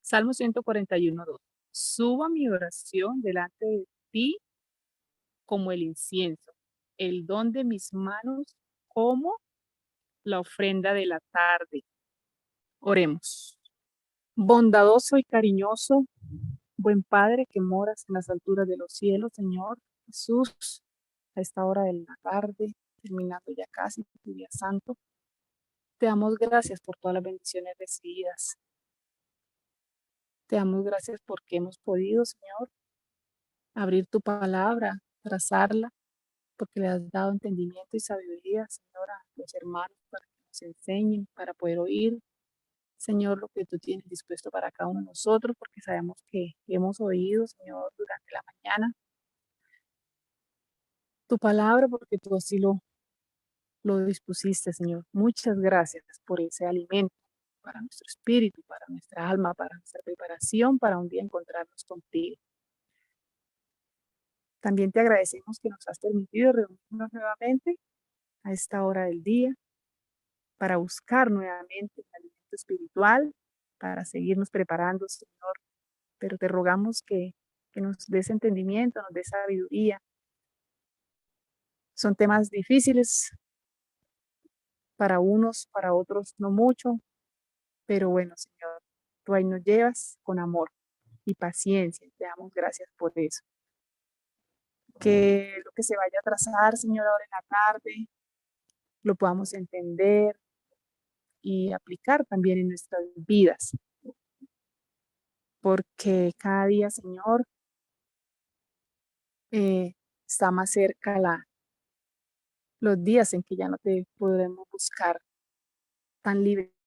Salmo 141:2. Suba mi oración delante de ti como el incienso, el don de mis manos como la ofrenda de la tarde. Oremos. Bondadoso y cariñoso, buen Padre que moras en las alturas de los cielos, Señor Jesús, a esta hora de la tarde, terminando ya casi tu día santo, te damos gracias por todas las bendiciones recibidas. Te damos gracias porque hemos podido, Señor, abrir tu palabra, trazarla, porque le has dado entendimiento y sabiduría, Señor, a los hermanos para que nos enseñen, para poder oír, Señor, lo que tú tienes dispuesto para cada uno de nosotros, porque sabemos que hemos oído, Señor, durante la mañana tu palabra, porque tú así lo dispusiste, Señor. Muchas gracias por ese alimento para nuestro espíritu, para nuestra alma, para nuestra preparación, para un día encontrarnos contigo. También te agradecemos que nos has permitido reunirnos nuevamente a esta hora del día para buscar nuevamente el alimento espiritual, para seguirnos preparando, Señor. Pero te rogamos que nos des entendimiento, nos des sabiduría. Son temas difíciles para unos, para otros no mucho, pero bueno, Señor, tú ahí nos llevas con amor y paciencia. Te damos gracias por eso. Que lo que se vaya a trazar, Señor, ahora en la tarde, lo podamos entender y aplicar también en nuestras vidas. Porque cada día, Señor, está más cerca los días en que ya no te podremos buscar tan libremente.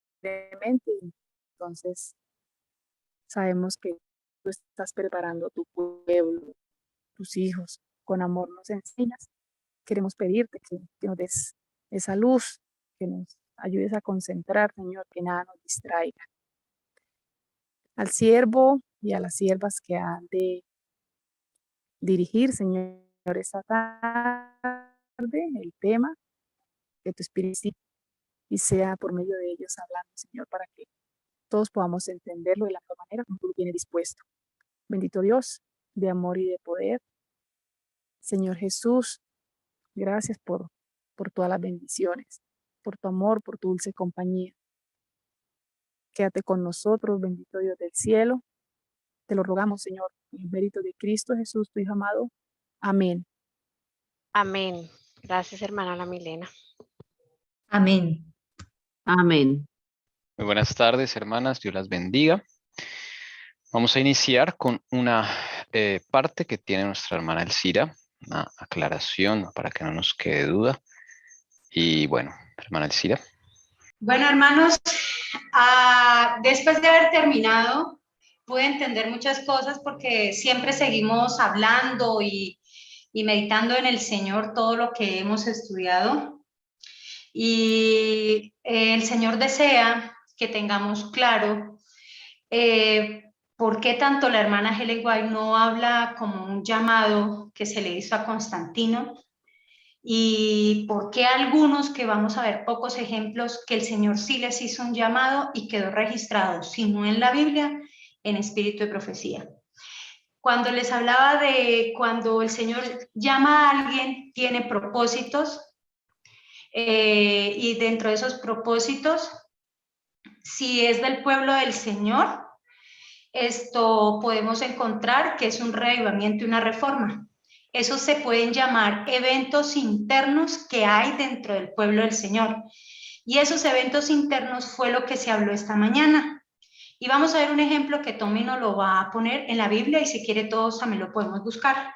Entonces, sabemos que tú estás preparando a tu pueblo, tus hijos, con amor nos enseñas. Queremos pedirte que nos des esa luz, que nos ayudes a concentrar, Señor, que nada nos distraiga. Al siervo y a las siervas que han de dirigir, Señor, esta tarde, el tema, que tu Espíritu y sea por medio de ellos hablando, Señor, para que todos podamos entenderlo de la mejor manera como tú lo tienes dispuesto. Bendito Dios, de amor y de poder. Señor Jesús, gracias por todas las bendiciones, por tu amor, por tu dulce compañía. Quédate con nosotros, bendito Dios del cielo. Te lo rogamos, Señor, en el mérito de Cristo Jesús, tu Hijo amado. Amén. Amén. Gracias, hermana Ana Milena. Amén. Amén. Muy buenas tardes, hermanas. Dios las bendiga. Vamos a iniciar con una parte que tiene nuestra hermana Elcira, una aclaración para que no nos quede duda. Y bueno, hermana Elcira. Bueno, hermanos, después de haber terminado, pude entender muchas cosas porque siempre seguimos hablando y meditando en el Señor todo lo que hemos estudiado. Y el Señor desea que tengamos claro por qué tanto la hermana Helen White no habla como un llamado que se le hizo a Constantino, y por qué algunos, que vamos a ver pocos ejemplos, que el Señor sí les hizo un llamado y quedó registrado, si no en la Biblia, en espíritu de profecía. Cuando les hablaba de cuando el Señor llama a alguien, tiene propósitos, y dentro de esos propósitos, si es del pueblo del Señor, esto podemos encontrar que es un reavivamiento y una reforma. Esos se pueden llamar eventos internos que hay dentro del pueblo del Señor. Y esos eventos internos fue lo que se habló esta mañana. Y vamos a ver un ejemplo que Tommy nos lo va a poner en la Biblia, y si quiere todos también lo podemos buscar.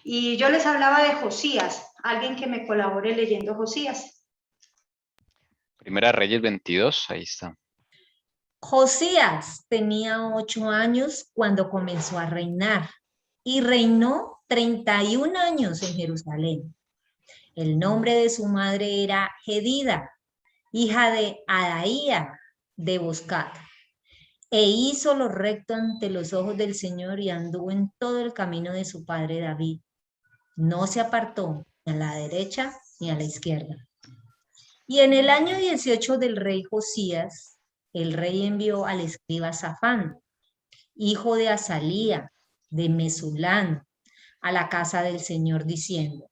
Y yo les hablaba de Josías. Alguien que me colabore leyendo Josías. Primera Reyes 22, ahí está. Josías tenía 8 años cuando comenzó a reinar y reinó 31 años en Jerusalén. El nombre de su madre era Jedida, hija de Adaía de Boscat. E hizo lo recto ante los ojos del Señor y anduvo en todo el camino de su padre David. No se apartó ni a la derecha ni a la izquierda. Y en el año 18 del rey Josías, el rey envió al escriba Safán hijo de Azalía, de Mesulán, a la casa del Señor diciendo: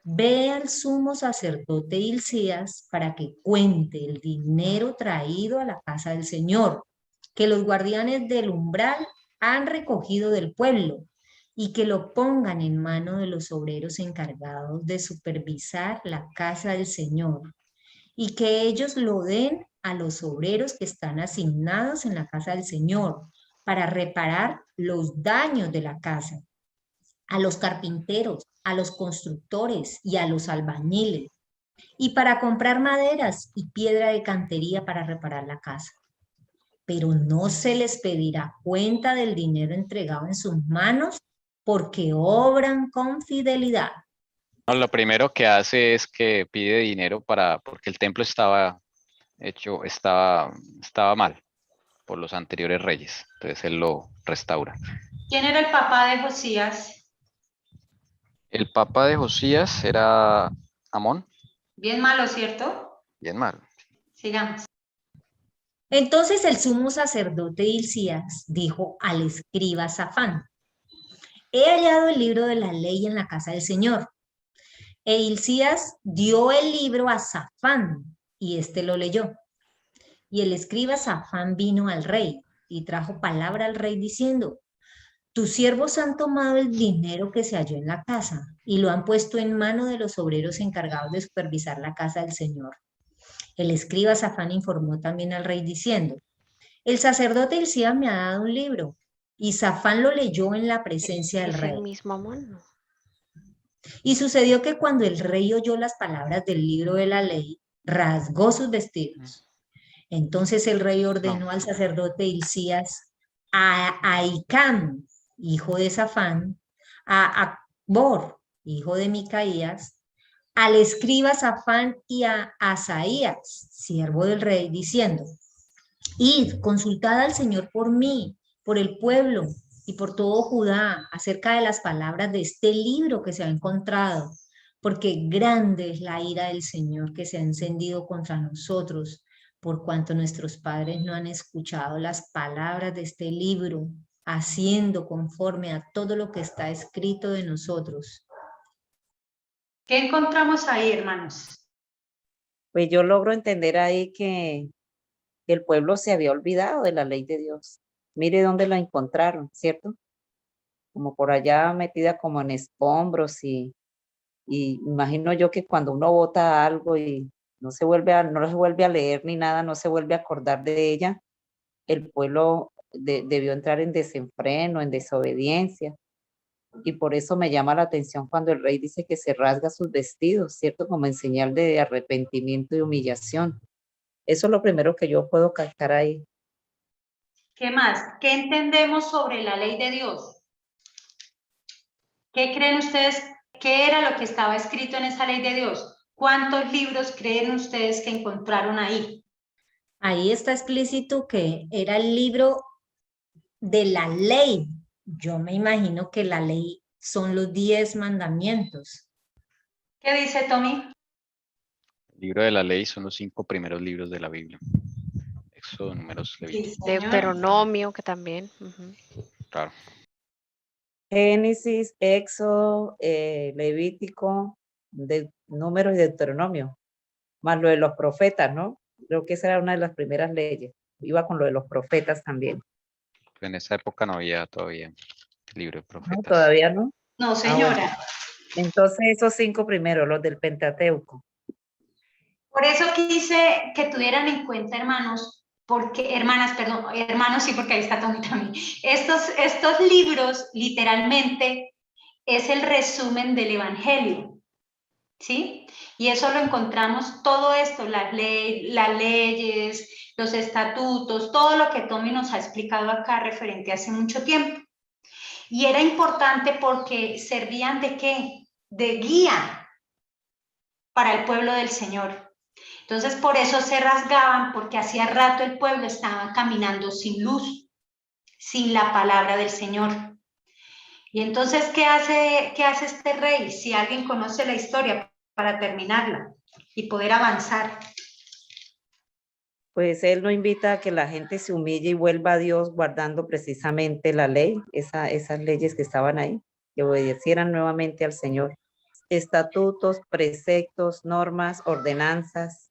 Ve al sumo sacerdote Hilcías para que cuente el dinero traído a la casa del Señor, que los guardianes del umbral han recogido del pueblo, y que lo pongan en mano de los obreros encargados de supervisar la casa del Señor, y que ellos lo den a los obreros que están asignados en la casa del Señor para reparar los daños de la casa, a los carpinteros, a los constructores y a los albañiles, y para comprar maderas y piedra de cantería para reparar la casa. Pero no se les pedirá cuenta del dinero entregado en sus manos, porque obran con fidelidad. No, lo primero que hace es que pide dinero porque el templo estaba mal por los anteriores reyes. Entonces él lo restaura. ¿Quién era el papá de Josías? El papá de Josías era Amón. Bien malo, ¿cierto? Bien mal. Sigamos. Entonces el sumo sacerdote Hilcías dijo al escriba Safán: He hallado el libro de la ley en la casa del Señor. E Hilcías dio el libro a Safán, y éste lo leyó. Y el escriba Safán vino al rey, y trajo palabra al rey diciendo: Tus siervos han tomado el dinero que se halló en la casa, y lo han puesto en mano de los obreros encargados de supervisar la casa del Señor. El escriba Safán informó también al rey diciendo: El sacerdote Hilcías me ha dado un libro. Y Safán lo leyó en la presencia del ¿Es rey. el mismo Amón? No. Y sucedió que cuando el rey oyó las palabras del libro de la ley, rasgó sus vestidos. Entonces el rey ordenó al sacerdote Hilcías, a Ahicam, hijo de Safán, a Acbor, hijo de Micaías, al escriba Safán y a Asaías, siervo del rey, diciendo: Id, consultad al Señor por mí, por el pueblo y por todo Judá acerca de las palabras de este libro que se ha encontrado, porque grande es la ira del Señor que se ha encendido contra nosotros, por cuanto nuestros padres no han escuchado las palabras de este libro, haciendo conforme a todo lo que está escrito de nosotros. ¿Qué encontramos ahí, hermanos? Pues yo logro entender ahí que el pueblo se había olvidado de la ley de Dios. Mire dónde la encontraron, ¿cierto? Como por allá metida como en escombros y imagino yo que cuando uno vota algo y no se vuelve a leer ni nada, no se vuelve a acordar de ella, el pueblo debió entrar en desenfreno, en desobediencia. Y por eso me llama la atención cuando el rey dice que se rasga sus vestidos, ¿cierto? Como en señal de arrepentimiento y humillación. Eso es lo primero que yo puedo captar ahí. ¿Qué más? ¿Qué entendemos sobre la ley de Dios? ¿Qué creen ustedes? ¿Qué era lo que estaba escrito en esa ley de Dios? ¿Cuántos libros creen ustedes que encontraron ahí? Ahí está explícito que era el libro de la ley. Yo me imagino que la ley son los 10 mandamientos. ¿Qué dice Tommy? El libro de la ley son los 5 primeros libros de la Biblia. Éxodo, Números, Levítico. Sí, señor. Deuteronomio, que también. Claro. Génesis, Éxodo, Levítico, Números y Deuteronomio, más lo de los profetas, ¿no? Creo que esa era una de las primeras leyes. Iba con lo de los profetas también. En esa época no había todavía libro de profetas. No, todavía no. No, señora. Bueno. Entonces esos 5 primeros, los del Pentateuco. Por eso quise que tuvieran en cuenta, hermanos, hermanos, sí, porque ahí está Tommy también. Estos libros, literalmente, es el resumen del Evangelio, ¿sí? Y eso lo encontramos, todo esto, las leyes, los estatutos, todo lo que Tommy nos ha explicado acá referente hace mucho tiempo. Y era importante porque servían ¿de qué? De guía para el pueblo del Señor. Entonces, por eso se rasgaban, porque hacía rato el pueblo estaba caminando sin luz, sin la palabra del Señor. Y entonces, ¿qué hace este rey? Si alguien conoce la historia, para terminarla y poder avanzar. Pues él no invita a que la gente se humille y vuelva a Dios guardando precisamente la ley, esas leyes que estaban ahí, que obedecieran nuevamente al Señor. Estatutos, preceptos, normas, ordenanzas.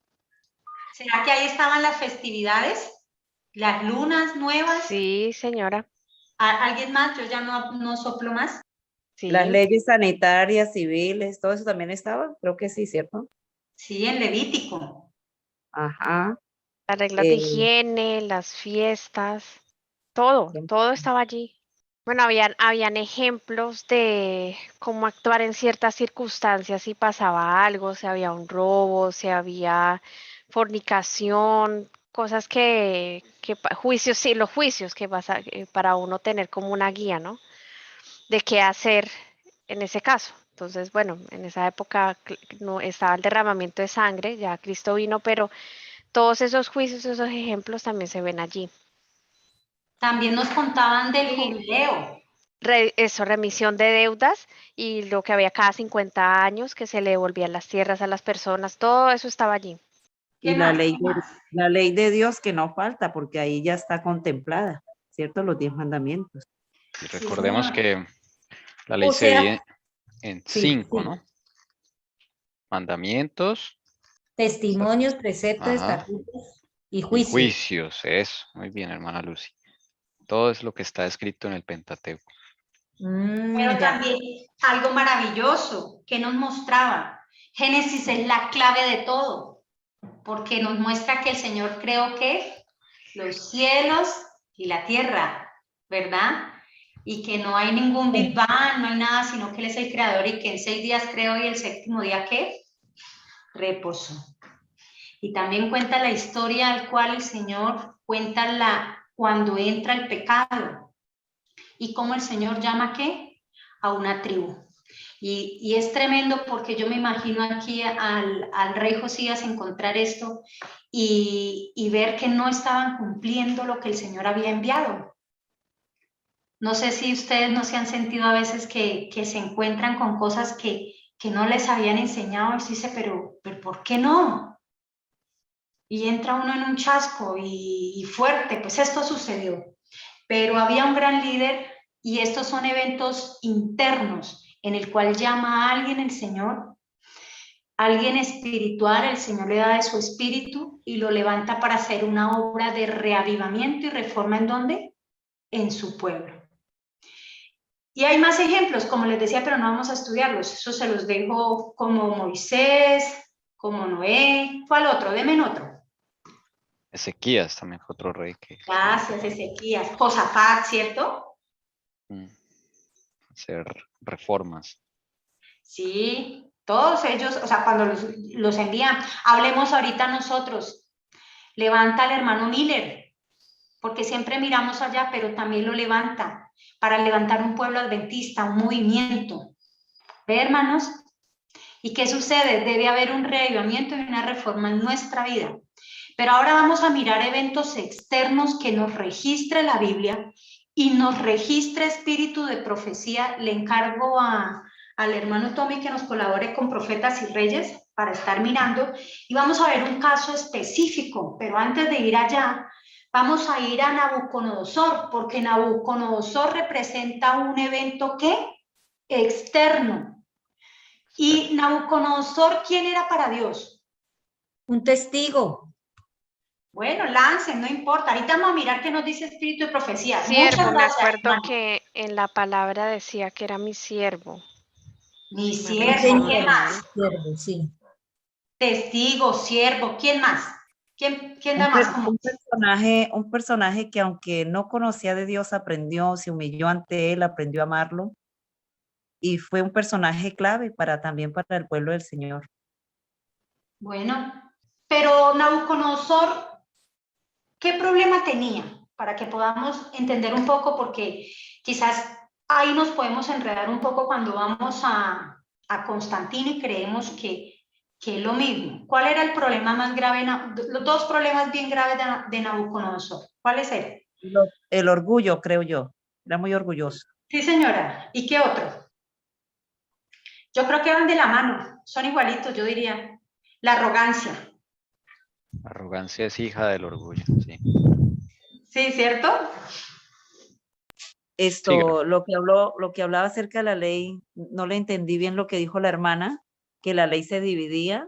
¿Será que ahí estaban las festividades? ¿Las lunas nuevas? Sí, señora. ¿Alguien más? Yo ya no soplo más. Las Sí, leyes sanitarias, civiles, todo eso también estaba, creo que sí, ¿cierto? Sí, en Levítico. Ajá. las reglas de Eh, higiene, las fiestas, todo estaba allí. Bueno, habían ejemplos de cómo actuar en ciertas circunstancias si pasaba algo, si había un robo, si había fornicación, cosas juicios, sí, los juicios que pasa, para uno tener como una guía, ¿no? De qué hacer en ese caso. Entonces, bueno, en esa época no estaba el derramamiento de sangre, ya Cristo vino, pero todos esos juicios, esos ejemplos también se ven allí. También nos contaban del Y jubileo. remisión de deudas y lo que había cada 50 años, que se le devolvían las tierras a las personas, todo eso estaba allí. ¿Qué y más? ¿Qué más? la ley de Dios que no falta, porque ahí ya está contemplada, ¿cierto? Los 10 mandamientos. Y Sí, recordemos señor. que la ley O se sea, divide en sí, 5, ¿no? Mandamientos, testimonios, preceptos, ajá, estatutos y y juicios. juicios. Eso, muy bien, hermana Lucy. Todo es lo que está escrito en el Pentateuco. Pero Ya. también algo maravilloso que nos mostraba. Génesis es la clave de todo, porque nos muestra que el Señor creó ¿qué? Los cielos y la tierra, ¿verdad? Y que no hay ningún Big Bang, no hay nada, sino que Él es el creador y que en 6 días creó y el séptimo día ¿qué? Reposó. Y también cuenta la historia al cual el Señor cuenta cuando entra el pecado y cómo el Señor llama ¿qué? A una tribu. Y es tremendo porque yo me imagino aquí al rey Josías encontrar esto y ver que no estaban cumpliendo lo que el Señor había enviado. No sé si ustedes no se han sentido a veces que se encuentran con cosas que no les habían enseñado y se dice, pero ¿por qué no? Y entra uno en un chasco y fuerte, pues esto sucedió. Pero había un gran líder y estos son eventos internos en el cual llama a alguien el Señor, alguien espiritual, el Señor le da de su espíritu y lo levanta para hacer una obra de reavivamiento y reforma. ¿En dónde? En su pueblo. Y hay más ejemplos, como les decía, pero no vamos a estudiarlos. Eso se los dejo como Moisés, como Noé. ¿Cuál otro? Deme otro. Ezequías también fue otro rey que Gracias, Ezequías. Josafat, ¿cierto? hacer reformas. Sí, todos ellos, o sea, cuando los envían, hablemos ahorita nosotros. Levanta al hermano Miller, porque siempre miramos allá, pero también lo levanta para levantar un pueblo adventista, un movimiento. ¿Ve, hermanos? ¿Y qué sucede? Debe haber un reavivamiento y una reforma en nuestra vida. Pero ahora vamos a mirar eventos externos que nos registre la Biblia y nos registre espíritu de profecía. Le encargo al hermano Tommy que nos colabore con Profetas y Reyes para estar mirando y vamos a ver un caso específico, pero antes de ir allá, vamos a ir a Nabucodonosor, porque Nabucodonosor representa un evento ¿qué? Externo. Y Nabucodonosor, ¿quién era para Dios? Un testigo. Bueno, lancen, no importa. Ahorita vamos a mirar qué nos dice Espíritu de Profecía. Muchas Siervo, me gracias, acuerdo hermano. que en la palabra decía que era mi siervo. Mi Me Sí, siervo, ¿quién señora. más? refiero. Siervo, sí. Testigo, siervo, ¿quién más? ¿Quién da Un, más? per- Como un personaje que aunque no conocía de Dios, aprendió, se humilló ante él, aprendió a amarlo y fue un personaje clave también para el pueblo del Señor. bueno, pero Nabucodonosor, ¿qué problema tenía? Para que podamos entender un poco, porque quizás ahí nos podemos enredar un poco cuando vamos a Constantino y creemos que es lo mismo. ¿Cuál era el problema más grave? Los dos problemas bien graves de Nabucodonosor. ¿Cuáles eran? El orgullo, creo yo, era muy orgulloso. Sí, señora. ¿Y qué otro? Yo creo que van de la mano, son igualitos, yo diría. La arrogancia. Arrogancia es hija del orgullo, sí. Sí, ¿cierto? Esto, lo que hablaba acerca de la ley, no le entendí bien lo que dijo la hermana, que la ley se dividía,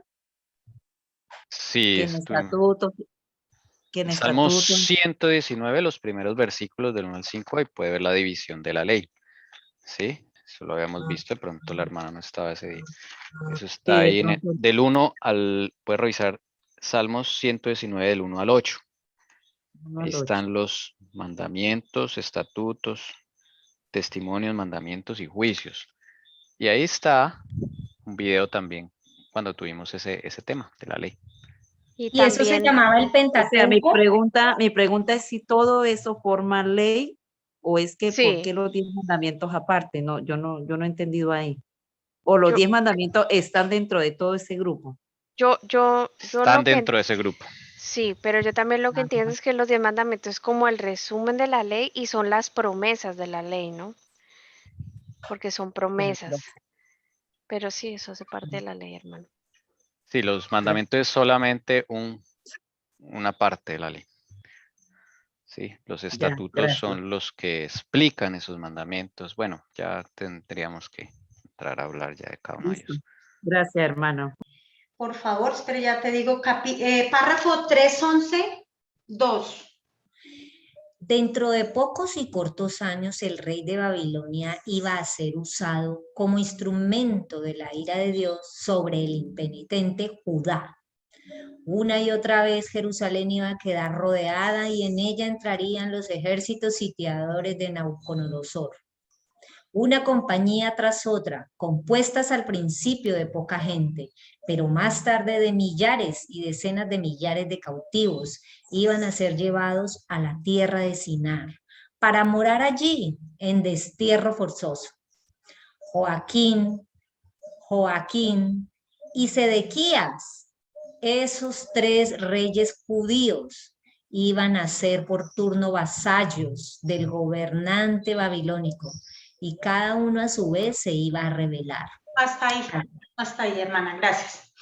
Sí, que en estatutos, que en Salmos estatutos. 119, los primeros versículos del 1 al 5, ahí puede ver la división de la ley. ¿Sí? Eso lo habíamos visto, de pronto la hermana no estaba ese día. Eso está Sí, de ahí pronto. del 1 al, puede revisar Salmos 119 del 1 al 8. Ahí están los mandamientos, estatutos, testimonios, mandamientos y juicios. Y ahí está un video también cuando tuvimos ese tema de la ley. Y Y eso se también, llamaba el O sea, Pentateuco. mi pregunta es si todo eso forma ley o es que por sí, qué los 10 mandamientos aparte. No, yo no he entendido ahí. O los yo, 10 mandamientos están dentro de todo ese grupo. yo Están lo que, dentro de ese grupo. sí, pero yo también lo que entiendo Ajá. es que los 10 mandamientos es como el resumen de la ley y son las promesas de la ley, ¿no? Porque son promesas. Pero sí, eso hace parte de la ley, hermano. Sí, los mandamientos es solamente una parte de la ley. Sí, los Ya, estatutos gracias. son los que explican esos mandamientos. Bueno, ya tendríamos que entrar a hablar ya de cada uno de Listo. ellos. Gracias, hermano. Por favor, espere, ya te digo, párrafo 311, 2. Dentro de pocos y cortos años, el rey de Babilonia iba a ser usado como instrumento de la ira de Dios sobre el impenitente Judá. Una y otra vez Jerusalén iba a quedar rodeada y en ella entrarían los ejércitos sitiadores de Nabucodonosor. Una compañía tras otra, compuestas al principio de poca gente, pero más tarde de millares y decenas de millares de cautivos, iban a ser llevados a la tierra de Sinar para morar allí en destierro forzoso. Joaquín y Sedequías, esos 3 reyes judíos, iban a ser por turno vasallos del gobernante babilónico y cada uno a su vez se iba a rebelar. Hasta ahí, hermana, gracias.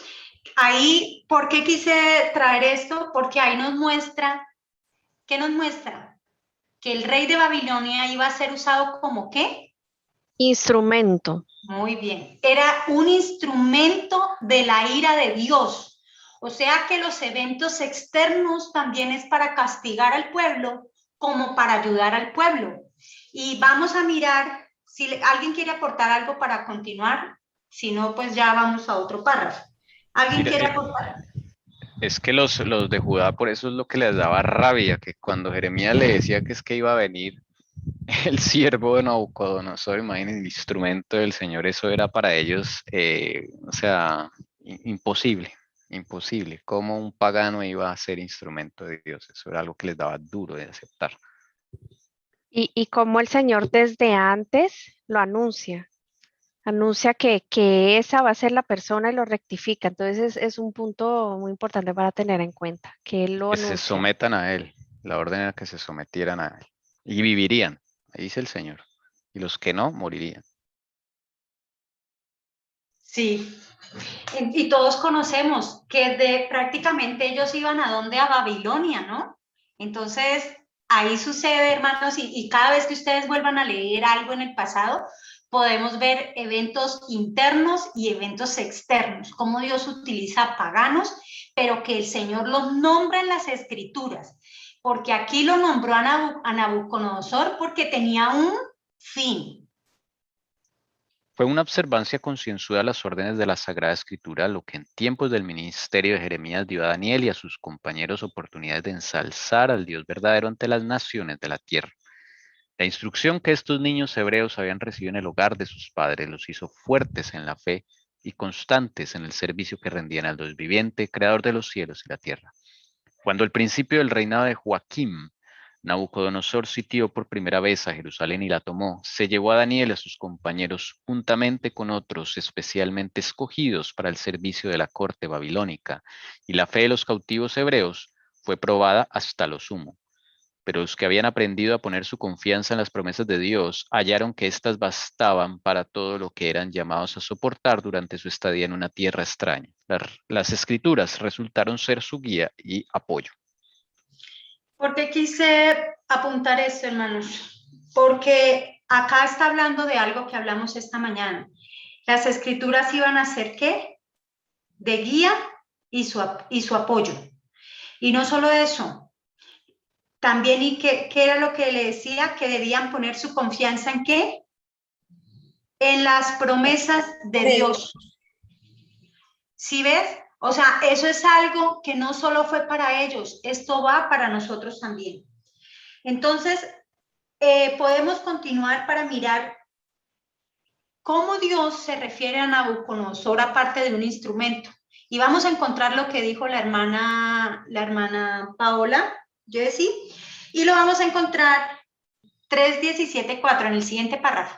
Ahí, ¿por qué quise traer esto? Porque ahí nos muestra, ¿qué nos muestra? Que el rey de Babilonia iba a ser usado como ¿qué? Instrumento. Muy bien, era un instrumento de la ira de Dios. O sea que los eventos externos también es para castigar al pueblo como para ayudar al pueblo. Y vamos a mirar, si alguien quiere aportar algo para continuar, si no, pues ya vamos a otro párrafo. ¿Alguien quiere aportar? Es que los de Judá, por eso es lo que les daba rabia, que cuando Jeremías le decía que es que iba a venir el siervo de Nabucodonosor, imagínense, el instrumento del Señor, eso era para ellos, o sea, imposible, imposible. ¿Cómo un pagano iba a ser instrumento de Dios? Eso era algo que les daba duro de aceptar. Y como el Señor desde antes lo anuncia que esa va a ser la persona y lo rectifica. Entonces es un punto muy importante para tener en cuenta, que Él lo Que se anuncia. sometan a Él. La orden era que se sometieran a Él. Y vivirían, ahí dice el Señor. Y los que no, morirían. Sí, y todos conocemos que prácticamente ellos iban a dónde, a Babilonia, ¿no? Entonces, ahí sucede, hermanos, y cada vez que ustedes vuelvan a leer algo en el pasado, podemos ver eventos internos y eventos externos, cómo Dios utiliza paganos, pero que el Señor los nombra en las escrituras, porque aquí lo nombró a Nabucodonosor porque tenía un fin. Fue una observancia concienzuda a las órdenes de la Sagrada Escritura, lo que en tiempos del ministerio de Jeremías dio a Daniel y a sus compañeros oportunidades de ensalzar al Dios verdadero ante las naciones de la tierra. La instrucción que estos niños hebreos habían recibido en el hogar de sus padres los hizo fuertes en la fe y constantes en el servicio que rendían al Dios viviente, creador de los cielos y la tierra. Cuando al principio del reinado de Joaquim, Nabucodonosor sitió por primera vez a Jerusalén y la tomó, se llevó a Daniel y a sus compañeros juntamente con otros especialmente escogidos para el servicio de la corte babilónica, y la fe de los cautivos hebreos fue probada hasta lo sumo. Pero los que habían aprendido a poner su confianza en las promesas de Dios hallaron que éstas bastaban para todo lo que eran llamados a soportar durante su estadía en una tierra extraña. Las escrituras resultaron ser su guía y apoyo. ¿Por qué quise apuntar esto, hermanos? Porque acá está hablando de algo que hablamos esta mañana. Las escrituras iban a ser ¿qué? De guía y su apoyo. Y no solo eso, también, ¿y qué era lo que le decía? Que debían poner su confianza ¿en qué? En las promesas de Dios. ¿Sí ves? O sea, eso es algo que no solo fue para ellos, esto va para nosotros también. Entonces, podemos continuar para mirar cómo Dios se refiere a Nabucodonosor aparte de un instrumento. Y vamos a encontrar lo que dijo la hermana Paola, Jessie, y lo vamos a encontrar 3:17:4 en el siguiente párrafo.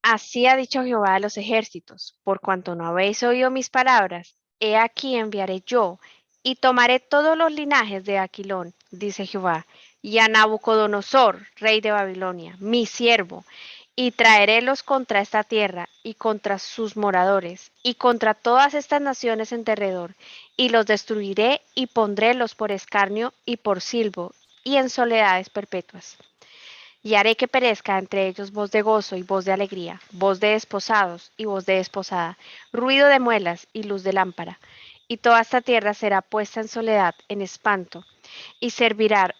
Así ha dicho Jehová de los ejércitos, por cuanto no habéis oído mis palabras, he aquí enviaré yo, y tomaré todos los linajes de Aquilón, dice Jehová, y a Nabucodonosor, rey de Babilonia, mi siervo, y traerélos contra esta tierra, y contra sus moradores, y contra todas estas naciones en derredor, y los destruiré, y pondrélos por escarnio y por silbo, y en soledades perpetuas. Y haré que perezca entre ellos voz de gozo y voz de alegría, voz de desposados y voz de desposada, ruido de muelas y luz de lámpara. Y toda esta tierra será puesta en soledad, en espanto, y servirán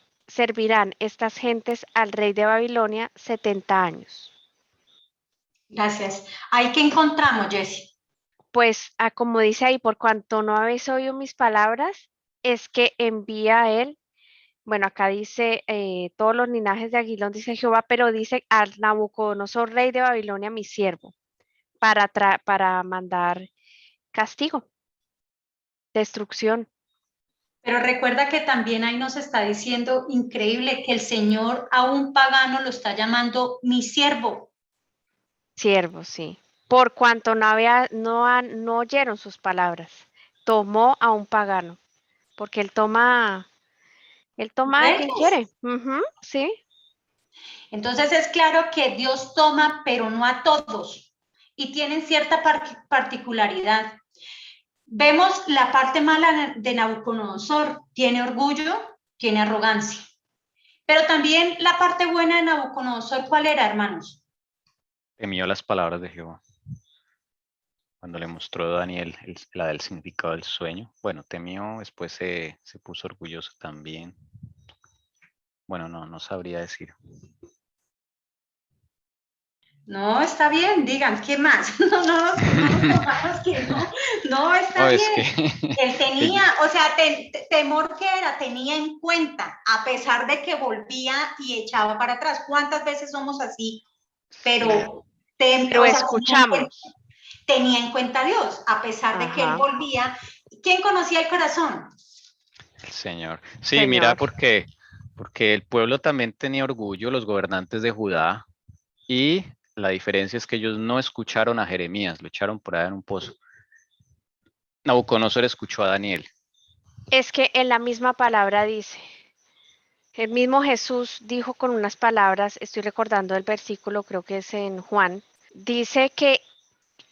estas gentes al rey de Babilonia 70 años. Gracias. ¿Ahí qué encontramos, Jessie? Pues, como dice ahí, por cuanto no habéis oído mis palabras, es que envía a él. Bueno, acá dice todos los linajes de Aguilón, dice Jehová, pero dice al Nabucodonosor, rey de Babilonia, mi siervo, para mandar castigo, destrucción. Pero recuerda que también ahí nos está diciendo, increíble, que el Señor a un pagano lo está llamando mi siervo. Siervo, sí. Por cuanto no oyeron sus palabras, tomó a un pagano, porque él toma a quien quiere. Sí. Entonces es claro que Dios toma, pero no a todos, y tienen cierta particularidad. Vemos la parte mala de Nabucodonosor, tiene orgullo, tiene arrogancia. Pero también la parte buena de Nabucodonosor, ¿cuál era, hermanos? Temió las palabras de Jehová. Cuando le mostró a Daniel la del significado del sueño. Bueno, temió, después se puso orgulloso también. Bueno, no sabría decir. No, está bien, digan, ¿qué más? No, está No, bien. es que Él tenía, o sea, temor que era, tenía en cuenta, a pesar de que volvía y echaba para atrás. ¿Cuántas veces somos así? Pero, Pero escuchamos. Tenía en cuenta a Dios, a pesar de que él volvía. ¿Quién conocía el corazón? El Señor. Sí, mira, porque el pueblo también tenía orgullo, los gobernantes de Judá, y la diferencia es que ellos no escucharon a Jeremías, lo echaron por ahí en un pozo. Nabucodonosor escuchó a Daniel. Es que en la misma palabra dice, el mismo Jesús dijo con unas palabras, estoy recordando el versículo, creo que es en Juan, dice que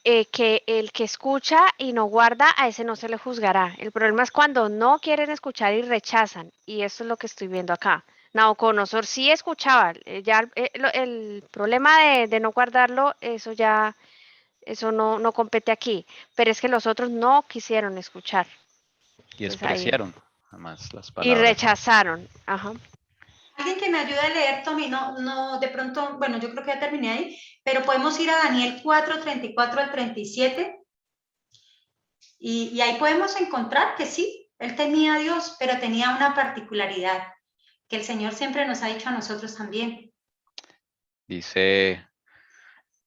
el que escucha y no guarda, a ese no se le juzgará. El problema es cuando no quieren escuchar y rechazan, y eso es lo que estoy viendo acá. Nabucodonosor sí escuchaba, ya el problema de no guardarlo, eso no compete aquí, pero es que los otros no quisieron escuchar. Y despreciaron jamás las palabras. Y rechazaron, ajá. Alguien que me ayude a leer, Tommy, no, de pronto, bueno, yo creo que ya terminé ahí, pero podemos ir a Daniel 4:34-37, y ahí podemos encontrar que sí, él tenía a Dios, pero tenía una particularidad, que el Señor siempre nos ha dicho a nosotros también. Dice,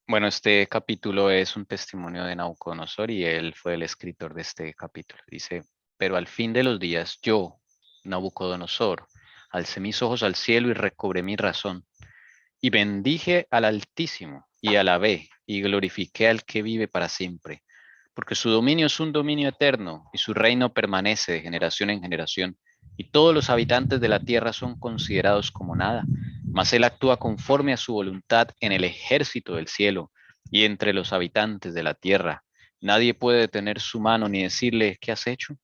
bueno, este capítulo es un testimonio de Nabucodonosor y él fue el escritor de este capítulo. Dice, pero al fin de los días yo, Nabucodonosor, alcé mis ojos al cielo y recobré mi razón. Y bendije al Altísimo y alabé y glorifiqué al que vive para siempre. Porque su dominio es un dominio eterno y su reino permanece de generación en generación. y todos los habitantes de la tierra son considerados como nada, mas él actúa conforme a su voluntad en el ejército del cielo y entre los habitantes de la tierra. Nadie puede detener su mano ni decirle, ¿qué has hecho?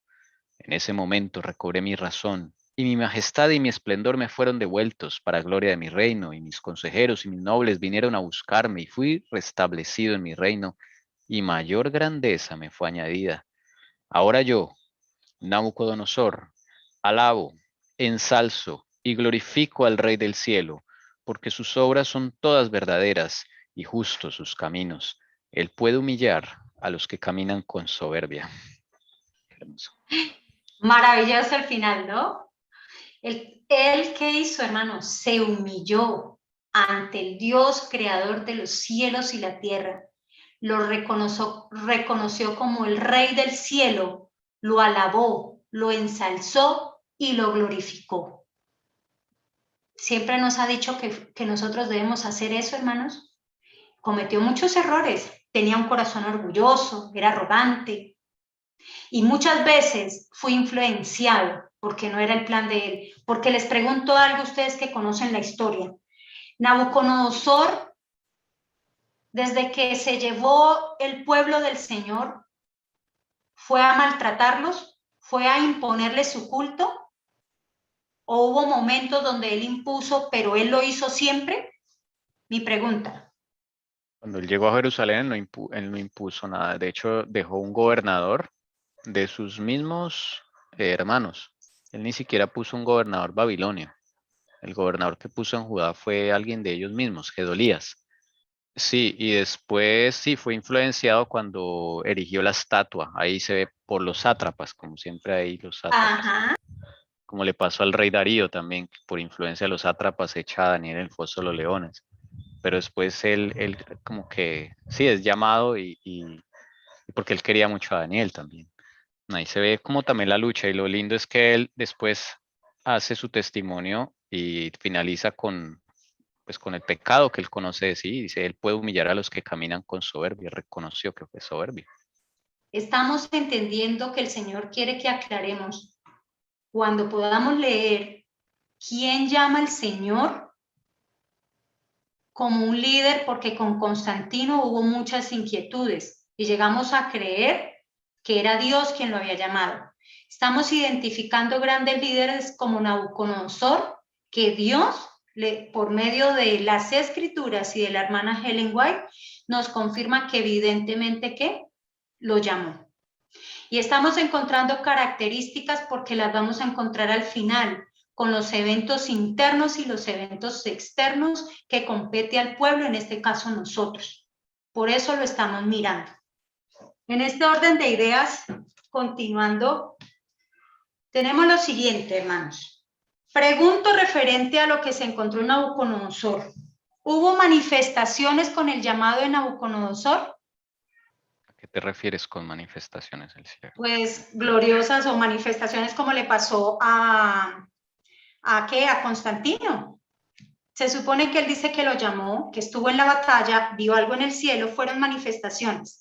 En ese momento recobré mi razón, y mi majestad y mi esplendor me fueron devueltos para gloria de mi reino, y mis consejeros y mis nobles vinieron a buscarme, y fui restablecido en mi reino, y mayor grandeza me fue añadida. Ahora yo, Nabucodonosor, alabo, ensalzo y glorifico al Rey del cielo, porque sus obras son todas verdaderas y justos sus caminos. Él puede humillar a los que caminan con soberbia. Qué hermoso. Maravilloso el final, ¿no? Él ¿qué hizo, hermano? Se humilló ante el Dios creador de los cielos y la tierra. Lo reconoció como el Rey del cielo, lo alabó, lo ensalzó y lo glorificó. Siempre nos ha dicho que nosotros debemos hacer eso, hermanos. Cometió muchos errores, tenía un corazón orgulloso, era arrogante, y muchas veces fui influenciado porque no era el plan de él. Porque les pregunto algo a ustedes que conocen la historia. Nabucodonosor, desde que se llevó el pueblo del Señor, ¿fue a maltratarlos? ¿Fue a imponerles su culto? ¿O hubo momentos donde él impuso, pero él lo hizo siempre? Mi pregunta. Cuando él llegó a Jerusalén, él no impuso nada. De hecho, dejó un gobernador de sus mismos hermanos. Él ni siquiera puso un gobernador babilonio. El gobernador que puso en Judá fue alguien de ellos mismos, Gedolías. Sí, y después sí fue influenciado cuando erigió la estatua. Ahí se ve por los sátrapas, como siempre hay los sátrapas. Ajá. Como le pasó al rey Darío también, que por influencia de los sátrapas echa a Daniel en el foso de los leones. Pero después él como que sí es llamado y porque él quería mucho a Daniel también. Ahí se ve como también la lucha, y lo lindo es que él después hace su testimonio y finaliza pues con el pecado que él conoce de sí. Dice, él puede humillar a los que caminan con soberbia. Reconoció que fue soberbio. Estamos entendiendo que el Señor quiere que aclaremos cuando podamos leer quién llama al Señor como un líder, porque con Constantino hubo muchas inquietudes y llegamos a creer que era Dios quien lo había llamado. Estamos identificando grandes líderes como Nabucodonosor, que Dios, por medio de las escrituras y de la hermana Ellen White, nos confirma que evidentemente que lo llamó. Y estamos encontrando características porque las vamos a encontrar al final, con los eventos internos y los eventos externos que compete al pueblo, en este caso nosotros. Por eso lo estamos mirando. En este orden de ideas, continuando, tenemos lo siguiente, hermanos. Pregunto referente a lo que se encontró en Nabucodonosor. ¿Hubo manifestaciones con el llamado de Nabucodonosor? ¿A qué te refieres con manifestaciones del cielo? Pues gloriosas o manifestaciones como le pasó ¿a qué? A Constantino. Se supone que él dice que lo llamó, que estuvo en la batalla, vio algo en el cielo, fueron manifestaciones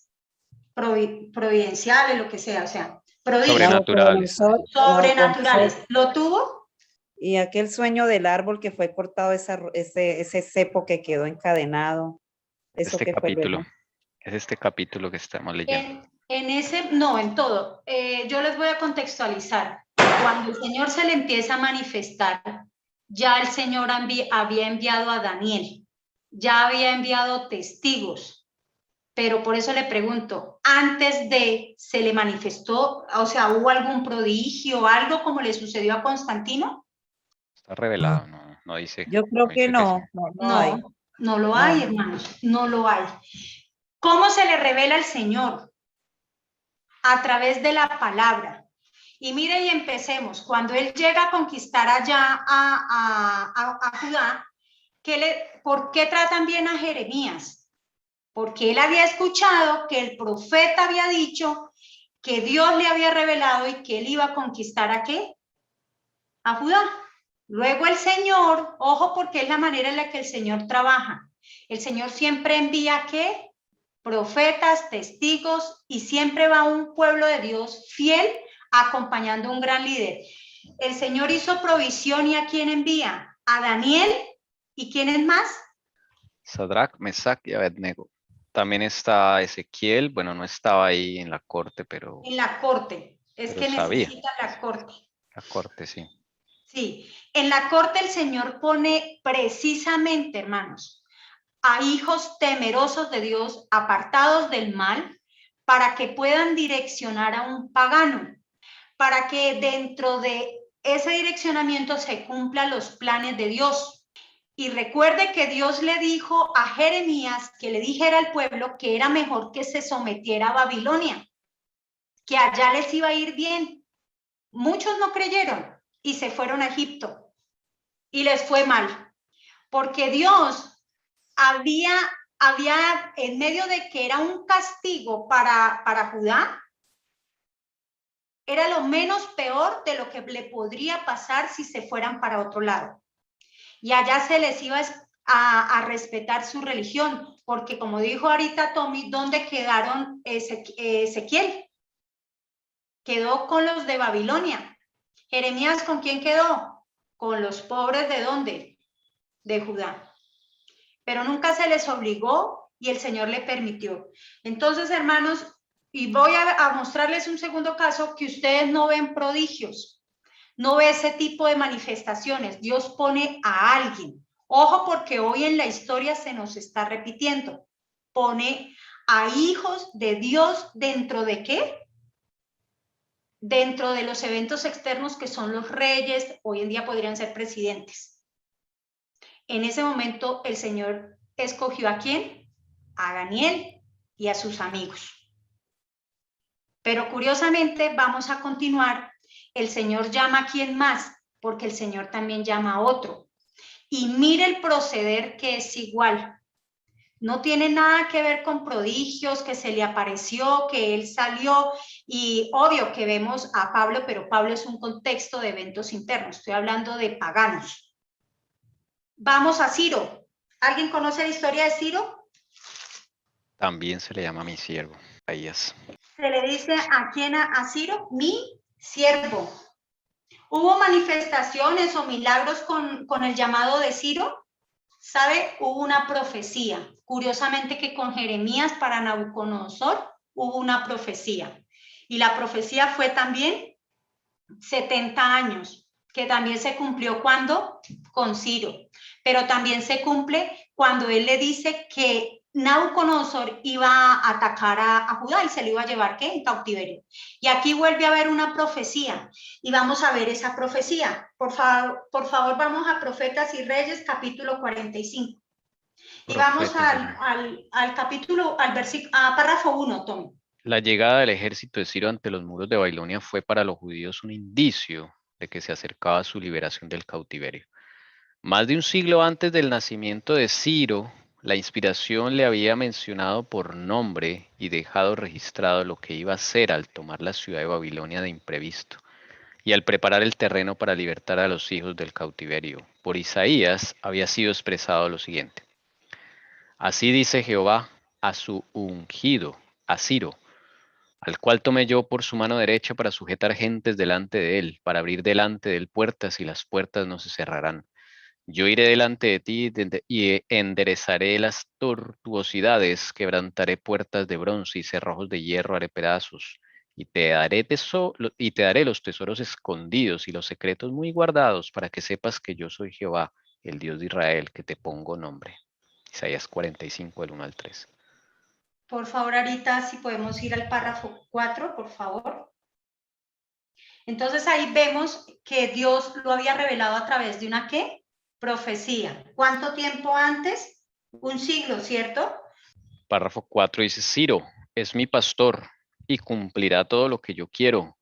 providenciales, lo que sea, o sea, Sobrenaturales. sobrenaturales. ¿Lo tuvo? Y aquel sueño del árbol que fue cortado, ese cepo que quedó encadenado. Eso Este que fue, capítulo. ¿verdad? Es este capítulo que estamos leyendo. En todo. Yo les voy a contextualizar. Cuando el Señor se le empieza a manifestar, ya el Señor había enviado a Daniel, ya había enviado testigos, pero por eso le pregunto, antes de se le manifestó, o sea, ¿hubo algún prodigio, algo como le sucedió a Constantino? Está revelado, no dice. Yo creo que dice no, sí. no hay. No lo hay, hermanos, no lo hay. ¿Cómo se le revela al Señor? A través de la palabra. Y mire, y empecemos. Cuando él llega a conquistar allá a Judá, ¿por qué tratan bien a Jeremías? Porque él había escuchado que el profeta había dicho que Dios le había revelado y que él iba a conquistar ¿a qué? A Judá. Luego el Señor, ojo, porque es la manera en la que el Señor trabaja. El Señor siempre envía ¿qué? Profetas, testigos, y siempre va un pueblo de Dios fiel acompañando a un gran líder. el Señor hizo provisión, ¿y a quién envía? A Daniel, ¿y quién es más? Sadrach, Mesach y Abednego. También está Ezequiel, bueno, no estaba ahí en la corte, pero En la corte, es Pero que sabía. necesita la corte. la corte sí. Sí, en la corte el Señor pone precisamente, hermanos, a hijos temerosos de Dios, apartados del mal, para que puedan direccionar a un pagano, para que dentro de ese direccionamiento se cumplan los planes de Dios. Y recuerde que Dios le dijo a Jeremías que le dijera al pueblo que era mejor que se sometiera a Babilonia, que allá les iba a ir bien. Muchos no creyeron y se fueron a Egipto y les fue mal, porque Dios había en medio de que era un castigo para Judá, era lo menos peor de lo que le podría pasar si se fueran para otro lado. Y allá se les iba a respetar su religión, porque como dijo ahorita Tommy, ¿dónde quedaron Ezequiel? Quedó con los de Babilonia. Jeremías, ¿con quién quedó? Con los pobres ¿de dónde? De Judá. Pero nunca se les obligó y el Señor le permitió. Entonces, hermanos, y voy a mostrarles un segundo caso que ustedes no ven prodigios, no ve ese tipo de manifestaciones. Dios pone a alguien. Ojo, porque hoy en la historia se nos está repitiendo. Pone a hijos de Dios dentro de ¿qué? Dentro de los eventos externos que son los reyes, hoy en día podrían ser presidentes. En ese momento el Señor escogió ¿a quién? A Daniel y a sus amigos. Pero curiosamente vamos a continuar. El Señor llama a quién más, porque el Señor también llama a otro. Y mire el proceder que es igual. No tiene nada que ver con prodigios, que se le apareció, que él salió, y obvio que vemos a Pablo, pero Pablo es un contexto de eventos internos, estoy hablando de paganos. Vamos a Ciro. ¿Alguien conoce la historia de Ciro? También se le llama mi siervo, Ahías. Se le dice a quién, a Ciro, mi siervo. ¿Hubo manifestaciones o milagros con el llamado de Ciro? ¿Sabe? Hubo una profecía. Curiosamente que con Jeremías para Nabucodonosor hubo una profecía. Y la profecía fue también 70 años, que también se cumplió cuando con Ciro. Pero también se cumple cuando él le dice que Nabucodonosor iba a atacar a Judá y se lo iba a llevar ¿qué? En cautiverio. Y aquí vuelve a haber una profecía y vamos a ver esa profecía. Por favor, vamos a Profetas y Reyes, capítulo 45. Y vamos al capítulo, al versículo, a párrafo 1, Tom. La llegada del ejército de Ciro ante los muros de Babilonia fue para los judíos un indicio de que se acercaba su liberación del cautiverio. Más de un siglo antes del nacimiento de Ciro, la inspiración le había mencionado por nombre y dejado registrado lo que iba a hacer al tomar la ciudad de Babilonia de imprevisto y al preparar el terreno para libertar a los hijos del cautiverio. Por Isaías había sido expresado lo siguiente: Así dice Jehová a su ungido, a Ciro, al cual tomé yo por su mano derecha para sujetar gentes delante de él, para abrir delante de él puertas y las puertas no se cerrarán. Yo iré delante de ti y enderezaré las tortuosidades, quebrantaré puertas de bronce y cerrojos de hierro haré pedazos. Y te daré los tesoros escondidos y los secretos muy guardados para que sepas que yo soy Jehová, el Dios de Israel, que te pongo nombre. Isaías 45, del 1 al 3. Por favor, ahorita si podemos ir al párrafo 4, por favor. Entonces ahí vemos que Dios lo había revelado a través de una ¿qué? Profecía. ¿Cuánto tiempo antes? Un siglo, ¿cierto? Párrafo 4 dice: Ciro es mi pastor y cumplirá todo lo que yo quiero,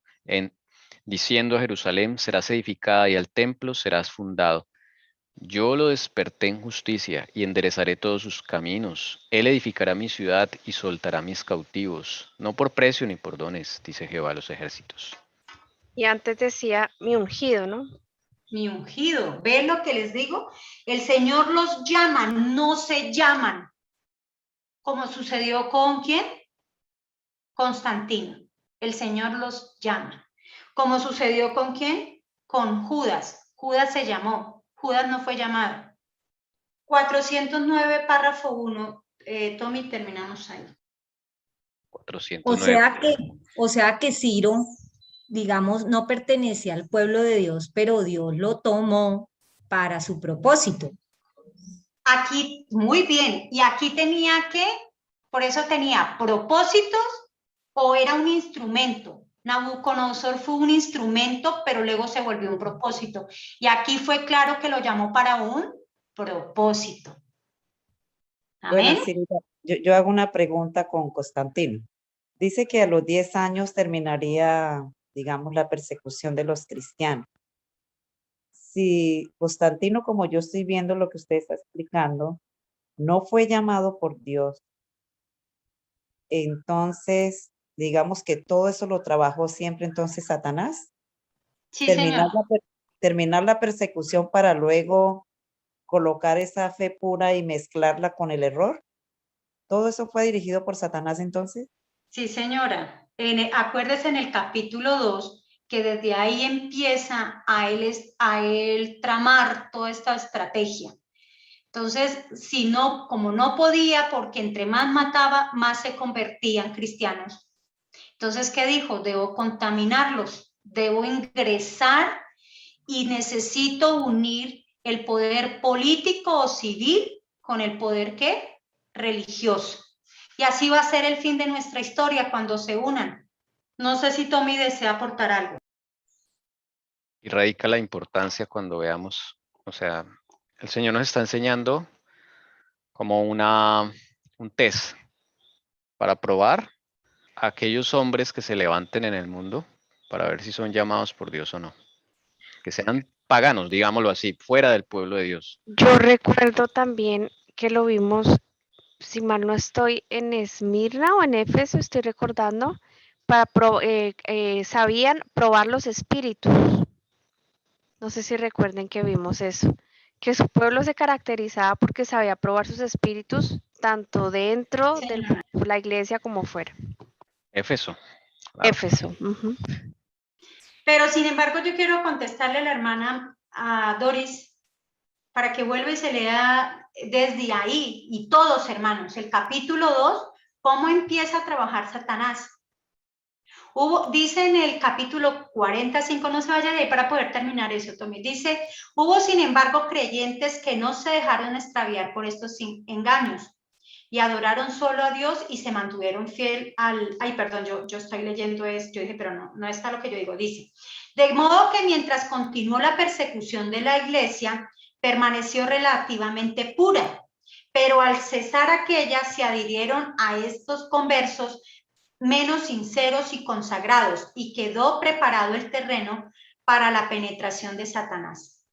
diciendo a Jerusalén serás edificada y al templo serás fundado. Yo lo desperté en justicia y enderezaré todos sus caminos. Él edificará mi ciudad y soltará mis cautivos, no por precio ni por dones, dice Jehová a los ejércitos. Y antes decía mi ungido, ¿no? Mi ungido. ¿Ven lo que les digo? El Señor los llama, no se llaman. Como sucedió con ¿quién? Constantino. El Señor los llama. Como sucedió con ¿quién? con Judas. Judas se llamó, Judas no fue llamado. 409, párrafo 1. Tommy, terminamos ahí. 409. O sea que Ciro, digamos, no pertenece al pueblo de Dios, pero Dios lo tomó para su propósito. Aquí, muy bien, y aquí tenía que, por eso tenía propósitos o era un instrumento. Nabucodonosor fue un instrumento, pero luego se volvió un propósito. Y aquí fue claro que lo llamó para un propósito. Bueno, Amén. Cirita, yo hago una pregunta con Constantino. Dice que a los 10 años terminaría, digamos, la persecución de los cristianos. Si Constantino, como yo estoy viendo lo que usted está explicando, no fue llamado por Dios, entonces, digamos que todo eso lo trabajó siempre entonces Satanás. Sí, Terminar señor. terminar la persecución para luego colocar esa fe pura y mezclarla con el error. ¿Todo eso fue dirigido por Satanás entonces? Sí, señora. Acuérdese en el capítulo 2 que desde ahí empieza a él tramar toda esta estrategia. Entonces, si no, como no podía, porque entre más mataba, más se convertían cristianos. Entonces, ¿qué dijo? Debo contaminarlos, debo ingresar y necesito unir el poder político o civil con el poder, ¿qué? Religioso. Y así va a ser el fin de nuestra historia cuando se unan. No sé si Tommy desea aportar algo. Y radica la importancia cuando veamos, o sea, el Señor nos está enseñando como un test para probar a aquellos hombres que se levanten en el mundo para ver si son llamados por Dios o no. Que sean paganos, digámoslo así, fuera del pueblo de Dios. Yo recuerdo también que lo vimos, si mal no estoy, en Esmirna o en Éfeso, estoy recordando, sabían probar los espíritus. No sé si recuerden que vimos eso, que su pueblo se caracterizaba porque sabía probar sus espíritus tanto dentro de la iglesia como fuera. Éfeso. Claro. Éfeso. Ujú. Pero sin embargo, yo quiero contestarle a la hermana a Doris para que vuelva y se lea desde ahí, y todos, hermanos, el capítulo 2, cómo empieza a trabajar Satanás. Dice en el capítulo 45, no se vaya de ahí para poder terminar eso, Tommy, dice, hubo sin embargo creyentes que no se dejaron extraviar por estos engaños y adoraron solo a Dios y se mantuvieron fiel yo estoy leyendo eso, yo dije, pero no está lo que yo digo, dice, de modo que mientras continuó la persecución de la iglesia, permaneció relativamente pura, pero al cesar aquella se adhirieron a estos conversos menos sinceros y consagrados, y quedó preparado el terreno para la penetración de Satanás.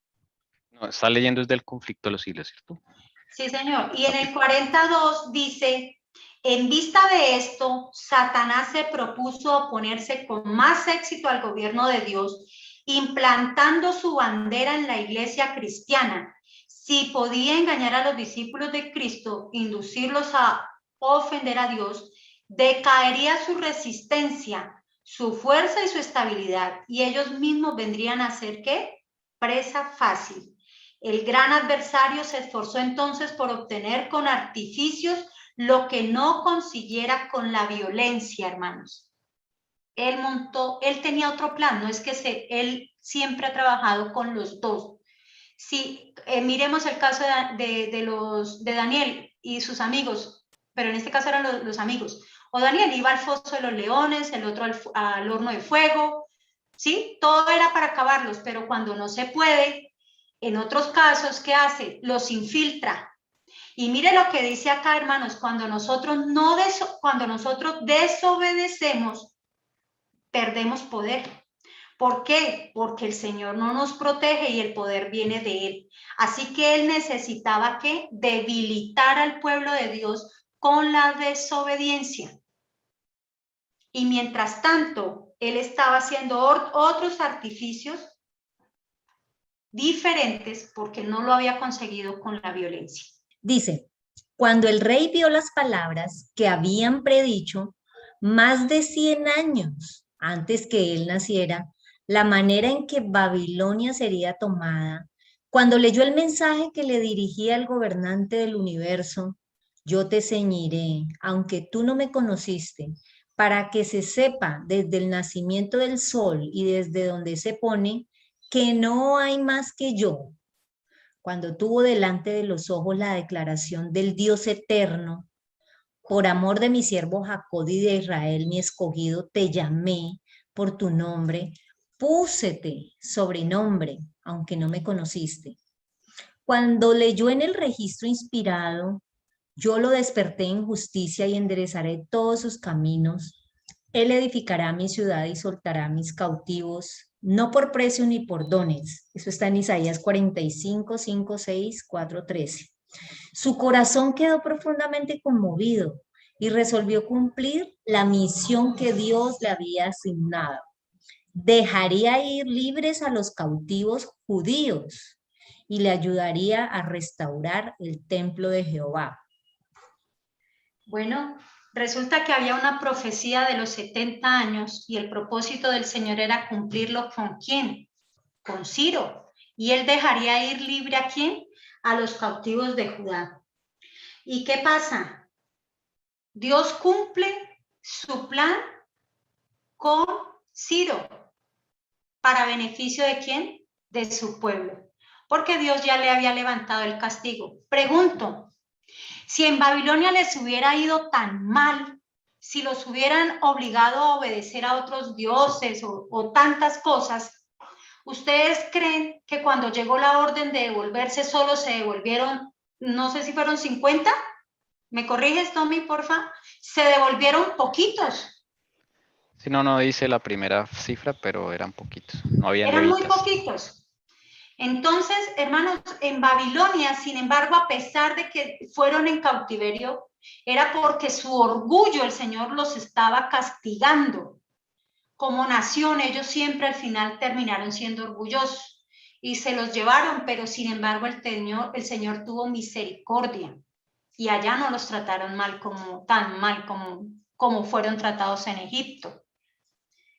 No, está leyendo desde el conflicto de los siglos, ¿cierto? Sí, señor. Y en el 42 dice, en vista de esto, Satanás se propuso oponerse con más éxito al gobierno de Dios, implantando su bandera en la iglesia cristiana. Si podía engañar a los discípulos de Cristo, inducirlos a ofender a Dios, decaería su resistencia, su fuerza y su estabilidad, y ellos mismos vendrían a ser, ¿qué? Presa fácil. El gran adversario se esforzó entonces por obtener con artificios lo que no consiguiera con la violencia, hermanos. Él tenía otro plan, no es que él siempre ha trabajado con los dos. Si miremos el caso de Daniel y sus amigos, pero en este caso eran los amigos. O Daniel iba al foso de los leones, el otro al horno de fuego, ¿sí? Todo era para acabarlos, pero cuando no se puede, en otros casos, ¿qué hace? Los infiltra. Y mire lo que dice acá, hermanos, cuando nosotros desobedecemos, perdemos poder. ¿Por qué? Porque el Señor no nos protege y el poder viene de Él. Así que Él necesitaba que debilitar al pueblo de Dios con la desobediencia. Y mientras tanto, Él estaba haciendo otros artificios diferentes porque no lo había conseguido con la violencia. Dice, cuando el rey vio las palabras que habían predicho más de 100 años antes que él naciera, la manera en que Babilonia sería tomada, cuando leyó el mensaje que le dirigía el gobernante del universo, yo te ceñiré, aunque tú no me conociste, para que se sepa desde el nacimiento del sol y desde donde se pone, que no hay más que yo. Cuando tuvo delante de los ojos la declaración del Dios eterno, por amor de mi siervo Jacob y de Israel, mi escogido, te llamé por tu nombre, púsete sobrenombre, aunque no me conociste. Cuando leyó en el registro inspirado, yo lo desperté en justicia y enderezaré todos sus caminos. Él edificará mi ciudad y soltará mis cautivos, no por precio ni por dones. Eso está en Isaías 45, 5, 6, 4, 13. Su corazón quedó profundamente conmovido y resolvió cumplir la misión que Dios le había asignado. Dejaría ir libres a los cautivos judíos y le ayudaría a restaurar el templo de Jehová. Bueno, resulta que había una profecía de los 70 años y el propósito del Señor era cumplirlo ¿con quién? Con Ciro. Y él dejaría ir libre ¿a quién? A los cautivos de Judá. ¿Y qué pasa? Dios cumple su plan con Ciro. ¿Para beneficio de quién? De su pueblo. Porque Dios ya le había levantado el castigo. Pregunto, si en Babilonia les hubiera ido tan mal, si los hubieran obligado a obedecer a otros dioses o tantas cosas, ¿ustedes creen que cuando llegó la orden de devolverse solo se devolvieron, no sé si fueron 50? ¿Me corriges, Tommy, porfa? Se devolvieron poquitos. Si no, no dice la primera cifra, pero eran poquitos. No habían Eran muy levitas. poquitos. Entonces, hermanos, en Babilonia, sin embargo, a pesar de que fueron en cautiverio, era porque su orgullo, el Señor los estaba castigando. Como nación, ellos siempre al final terminaron siendo orgullosos y se los llevaron, pero sin embargo el Señor tuvo misericordia y allá no los trataron tan mal como fueron tratados en Egipto.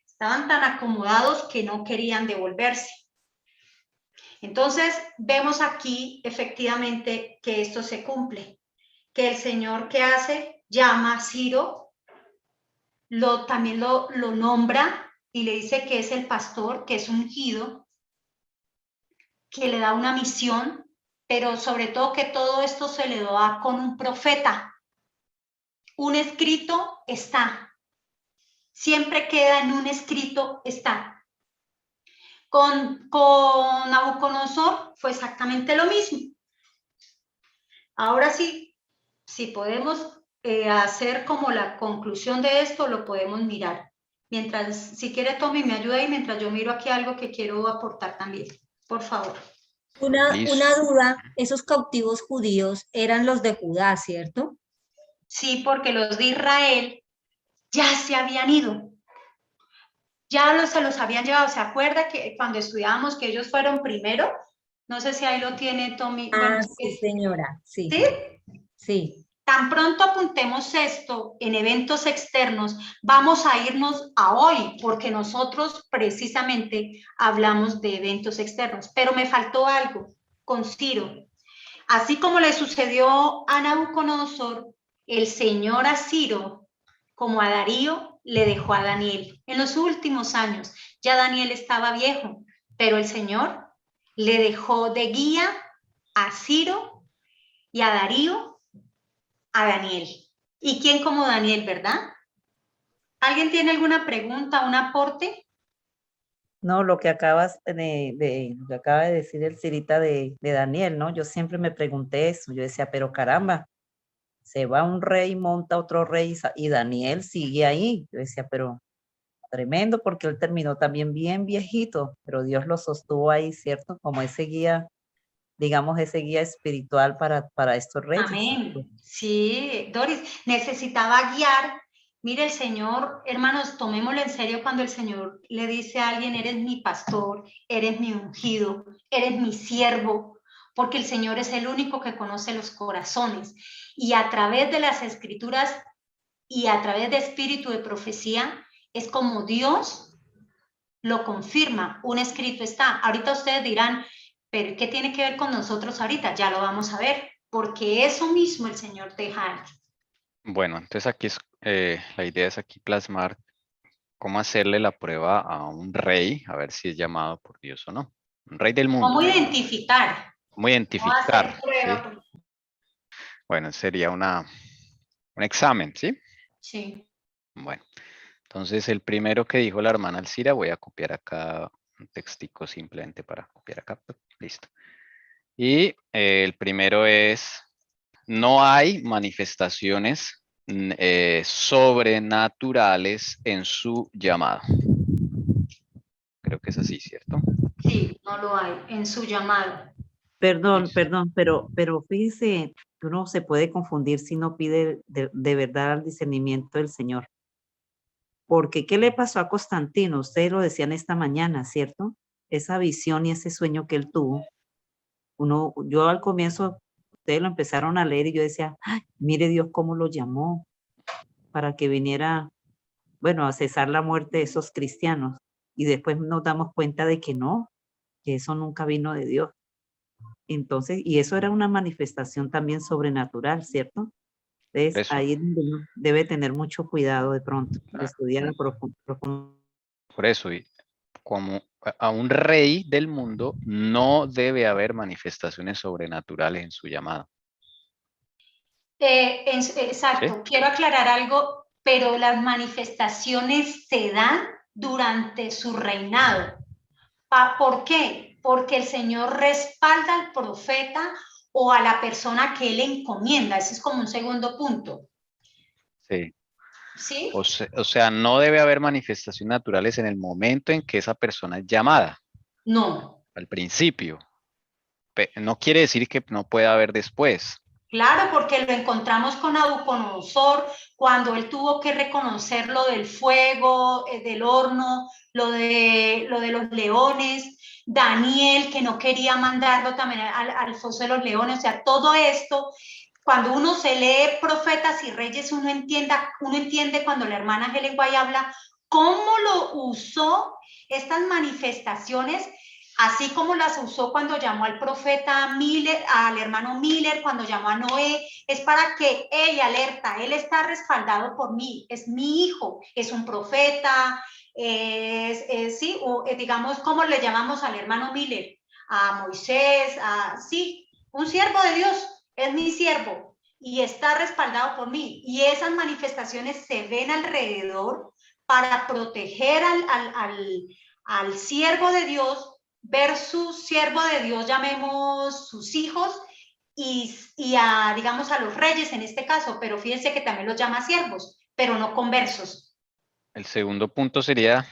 Estaban tan acomodados que no querían devolverse. Entonces, vemos aquí efectivamente que esto se cumple, que el Señor, ¿qué hace? Llama a Ciro, también lo nombra y le dice que es el pastor, que es ungido, que le da una misión, pero sobre todo que todo esto se le da con un profeta. Un escrito está. Siempre queda en un escrito está. Con Nabucodonosor fue exactamente lo mismo. Ahora sí, si podemos hacer como la conclusión de esto, lo podemos mirar. Mientras, si quiere, Tommy, me ayuda y mientras yo miro aquí algo que quiero aportar también. Por favor. Una Listo. duda, esos cautivos judíos eran los de Judá, ¿cierto? Sí, porque los de Israel ya se habían ido. Ya se los habían llevado. ¿Se acuerda que cuando estudiábamos que ellos fueron primero? No sé si ahí lo tiene Tommy. Bueno, Sí, señora, sí. ¿sí? Sí. Tan pronto apuntemos esto en eventos externos, vamos a irnos a hoy, porque nosotros precisamente hablamos de eventos externos. Pero me faltó algo con Ciro. Así como le sucedió a Nabucodonosor, el Señor a Ciro, como a Darío, le dejó a Daniel. En los últimos años, ya Daniel estaba viejo, pero el Señor le dejó de guía a Ciro y a Darío, a Daniel. ¿Y quién como Daniel, verdad? ¿Alguien tiene alguna pregunta, un aporte? No, lo que acabas lo que acaba de decir el Cirita de Daniel, ¿no? Yo siempre me pregunté eso. Yo decía, pero caramba, se va un rey, monta otro rey y Daniel sigue ahí. Yo decía, pero tremendo, porque él terminó también bien viejito, pero Dios lo sostuvo ahí, ¿cierto? Como ese guía, digamos, ese guía espiritual para estos reyes. Amén. Sí, Doris, necesitaba guiar. Mire, el Señor, hermanos, tomémoslo en serio cuando el Señor le dice a alguien, eres mi pastor, eres mi ungido, eres mi siervo, porque el Señor es el único que conoce los corazones. Y a través de las escrituras y a través de espíritu de profecía, es como Dios lo confirma, un escrito está. Ahorita ustedes dirán, pero ¿qué tiene que ver con nosotros ahorita? Ya lo vamos a ver, porque eso mismo el Señor deja. Bueno, entonces aquí es, la idea es aquí plasmar cómo hacerle la prueba a un rey, a ver si es llamado por Dios o no. Un rey del mundo. ¿Cómo identificar? ¿Cómo identificar? ¿Sí? Bueno, sería un examen, ¿sí? Sí. Bueno, entonces el primero que dijo la hermana Alcira, voy a copiar acá un textico simplemente para copiar acá. Listo. Y el primero es, no hay manifestaciones sobrenaturales en su llamado. Creo que es así, ¿cierto? Sí, no lo hay en su llamado. Perdón, pero fíjese que uno se puede confundir si no pide de verdad el discernimiento del Señor. Porque, ¿qué le pasó a Constantino? Ustedes lo decían esta mañana, ¿cierto? Esa visión y ese sueño que él tuvo. Yo al comienzo, ustedes lo empezaron a leer y yo decía, ¡ay, mire Dios cómo lo llamó para que viniera, bueno, a cesar la muerte de esos cristianos. Y después nos damos cuenta de que no, que eso nunca vino de Dios. Entonces, y eso era una manifestación también sobrenatural, ¿cierto? Entonces, Eso. ahí uno debe tener mucho cuidado de pronto, de estudiar profundo. Por eso, y como a un rey del mundo no debe haber manifestaciones sobrenaturales en su llamado. Exacto, ¿Sí? quiero aclarar algo, pero las manifestaciones se dan durante su reinado. ¿Por qué? Porque el Señor respalda al profeta o a la persona que él encomienda. Ese es como un segundo punto. Sí. ¿Sí? O sea, no debe haber manifestaciones naturales en el momento en que esa persona es llamada. No. Al principio. No quiere decir que no pueda haber después. Claro, porque lo encontramos con Nabucodonosor cuando él tuvo que reconocer lo del fuego, del horno, lo de los leones, Daniel que no quería mandarlo también al foso de los leones, o sea, todo esto, cuando uno se lee Profetas y Reyes, uno entiende cuando la hermana Helen White habla cómo lo usó estas manifestaciones, así como las usó cuando llamó al profeta Miller, al hermano Miller, cuando llamó a Noé, es para que ella alerta, él está respaldado por mí, es mi hijo, es un profeta, sí, o digamos, ¿cómo le llamamos al hermano Miller? A Moisés, sí, un siervo de Dios, es mi siervo y está respaldado por mí. Y esas manifestaciones se ven alrededor para proteger al siervo de Dios versus siervo de Dios, llamemos sus hijos, y a, digamos, a los reyes en este caso, pero fíjense que también los llama siervos, pero no conversos. El segundo punto sería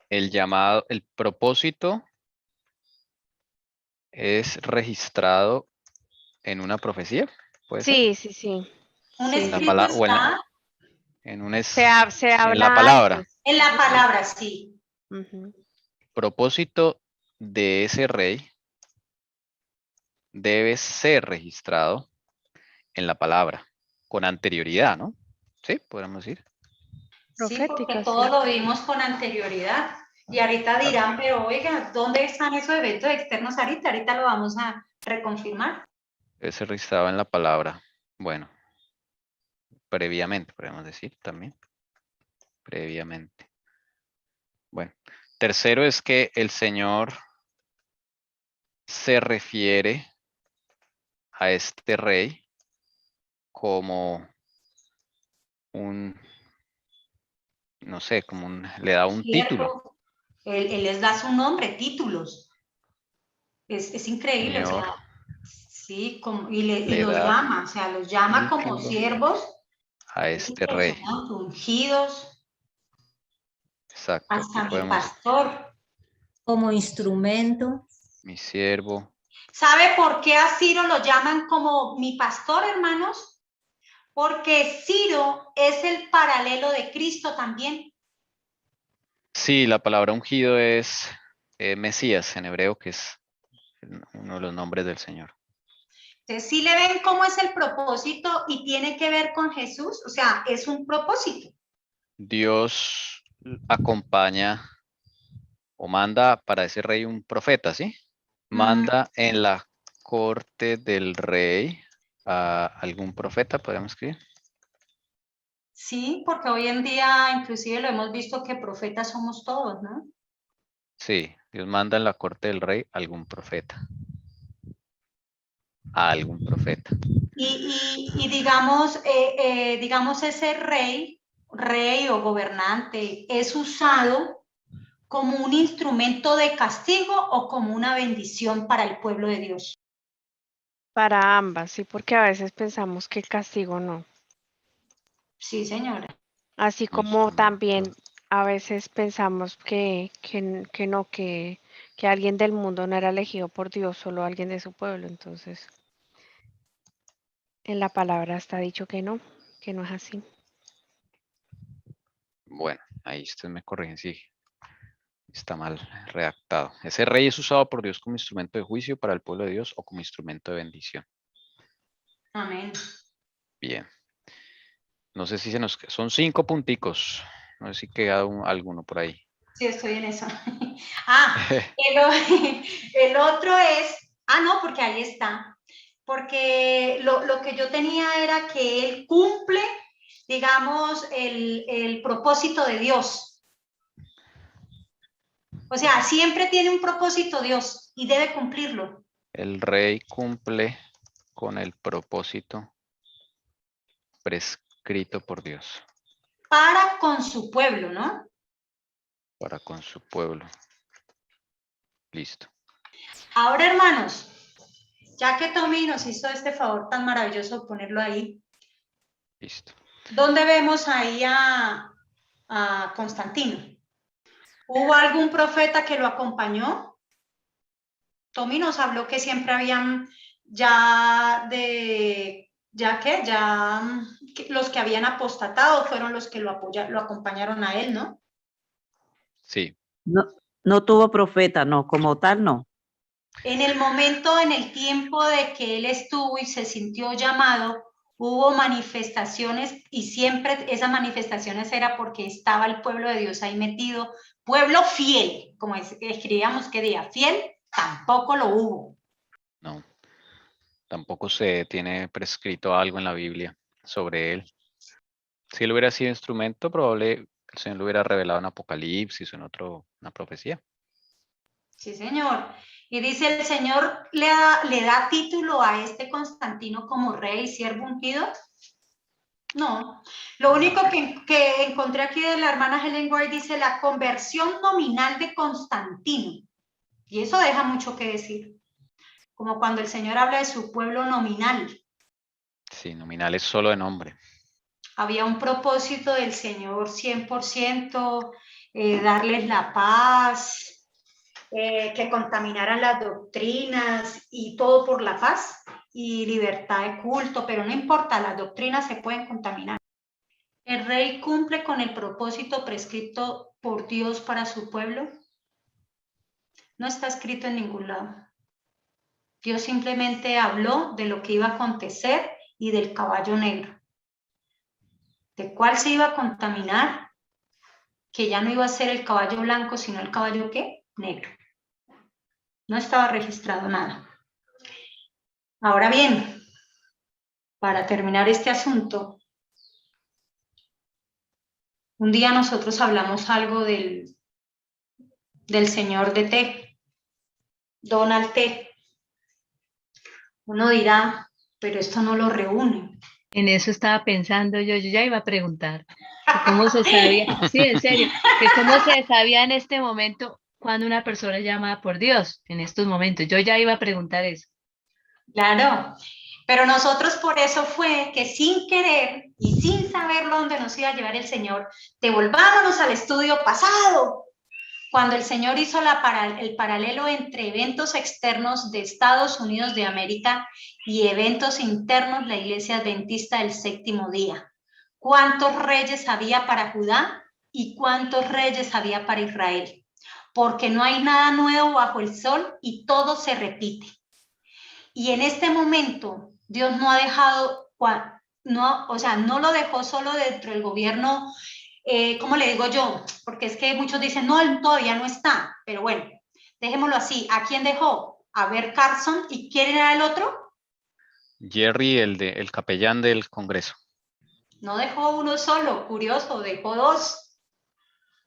el llamado, el propósito es registrado en una profecía. ¿Puede ser? Sí, sí, sí. Un Sí. escrito está Se en habla la palabra. antes. en la palabra, sí. Ujú. Propósito de ese rey debe ser registrado en la palabra con anterioridad, ¿no? Sí, podríamos decir. Sí, porque Profética, todo sí. lo vimos con anterioridad. Y ahorita dirán, pero oiga, ¿dónde están esos eventos externos ahorita? Ahorita lo vamos a reconfirmar. Debe ser registrado en la palabra. Bueno, previamente, podríamos decir también. Previamente. Bueno, tercero es que el Señor se refiere a este rey como un, no sé, le da un título. Él les da su nombre, títulos. Es increíble, o Señor sea, sí, y le los da llama, o sea, los llama como título siervos. a Es este rey. impresionante, ungidos, Exacto, aquí hasta mi podemos, pastor. Como instrumento. mi siervo. ¿Sabe por qué a Ciro lo llaman como mi pastor, hermanos? Porque Ciro es el paralelo de Cristo también. Sí, la palabra ungido es Mesías en hebreo, que es uno de los nombres del Señor. Entonces, ¿sí le ven cómo es el propósito y tiene que ver con Jesús? O sea, es un propósito. Dios acompaña o manda para ese rey un profeta, ¿sí? Manda en la corte del rey a algún profeta, podemos escribir. Sí, porque hoy en día inclusive lo hemos visto que profetas somos todos, ¿no? Sí, Dios manda en la corte del rey a algún profeta. A algún profeta. Y digamos ese rey o gobernante es usado como un instrumento de castigo o como una bendición para el pueblo de Dios. Para ambas, sí, porque a veces pensamos que el castigo no. Sí, señora. Así como Instrumento. también a veces pensamos que no, que alguien del mundo no era elegido por Dios, solo alguien de su pueblo. Entonces, en la palabra está dicho que no es así. Bueno, ahí ustedes me corrigen si está mal redactado. Ese rey es usado por Dios como instrumento de juicio para el pueblo de Dios o como instrumento de bendición. Amén. Bien. No sé si son 5 punticos. No sé si queda alguno por ahí. Sí, estoy en eso. El otro es, no, porque ahí está. Porque lo que yo tenía era que él cumple, digamos, el propósito de Dios. O sea, siempre tiene un propósito Dios y debe cumplirlo. El rey cumple con el propósito prescrito por Dios. Para con su pueblo, ¿no? Para con su pueblo. Listo. Ahora, hermanos, ya que Tommy nos hizo este favor tan maravilloso de ponerlo ahí. Listo. ¿Dónde vemos ahí a Constantino? ¿Hubo algún profeta que lo acompañó? Tommy nos habló que siempre habían los que habían apostatado fueron los que lo acompañaron a él, ¿no? Sí. No tuvo profeta, no, como tal, no. En el tiempo de que él estuvo y se sintió llamado, hubo manifestaciones y siempre esas manifestaciones era porque estaba el pueblo de Dios ahí metido. Pueblo fiel, como escribíamos que día, fiel, tampoco lo hubo. No. Tampoco se tiene prescrito algo en la Biblia sobre él. Si él hubiera sido instrumento, probable el Señor lo hubiera revelado en Apocalipsis o en una profecía. Sí, señor. Y dice, el Señor le da título a este Constantino como rey, siervo ungido. No. Lo único que encontré aquí de la hermana Helen White dice la conversión nominal de Constantino. Y eso deja mucho que decir. Como cuando el Señor habla de su pueblo nominal. Sí, nominal es solo de nombre. Había un propósito del Señor 100%, darles la paz, que contaminaran las doctrinas y todo por la paz y libertad de culto, pero no importa, las doctrinas se pueden contaminar. ¿El rey cumple con el propósito prescrito por Dios para su pueblo? No está escrito en ningún lado. Dios simplemente habló de lo que iba a acontecer y del caballo negro. ¿De cuál se iba a contaminar? Que ya no iba a ser el caballo blanco, sino el caballo ¿qué? Negro. No estaba registrado nada. Ahora bien, para terminar este asunto, un día nosotros hablamos algo del señor de T, Donald T. Uno dirá, pero esto no lo reúne. En eso estaba pensando yo ya iba a preguntar que cómo se sabía, sí, en serio, que cómo se sabía en este momento cuando una persona es llamada por Dios, en estos momentos. Yo ya iba a preguntar eso. Claro, pero nosotros por eso fue que sin querer y sin saber dónde nos iba a llevar el Señor, devolvámonos al estudio pasado, cuando el Señor hizo el paralelo entre eventos externos de Estados Unidos de América y eventos internos de la Iglesia Adventista del Séptimo Día. ¿Cuántos reyes había para Judá y cuántos reyes había para Israel? Porque no hay nada nuevo bajo el sol y todo se repite. Y en este momento, Dios no ha dejado, no lo dejó solo dentro del gobierno ¿cómo le digo yo? Porque es que muchos dicen, no, él todavía no está, pero bueno, dejémoslo así. ¿A quién dejó? A ver Carson, ¿y quién era el otro? Jerry, el capellán del Congreso. No dejó uno solo, curioso, dejó dos.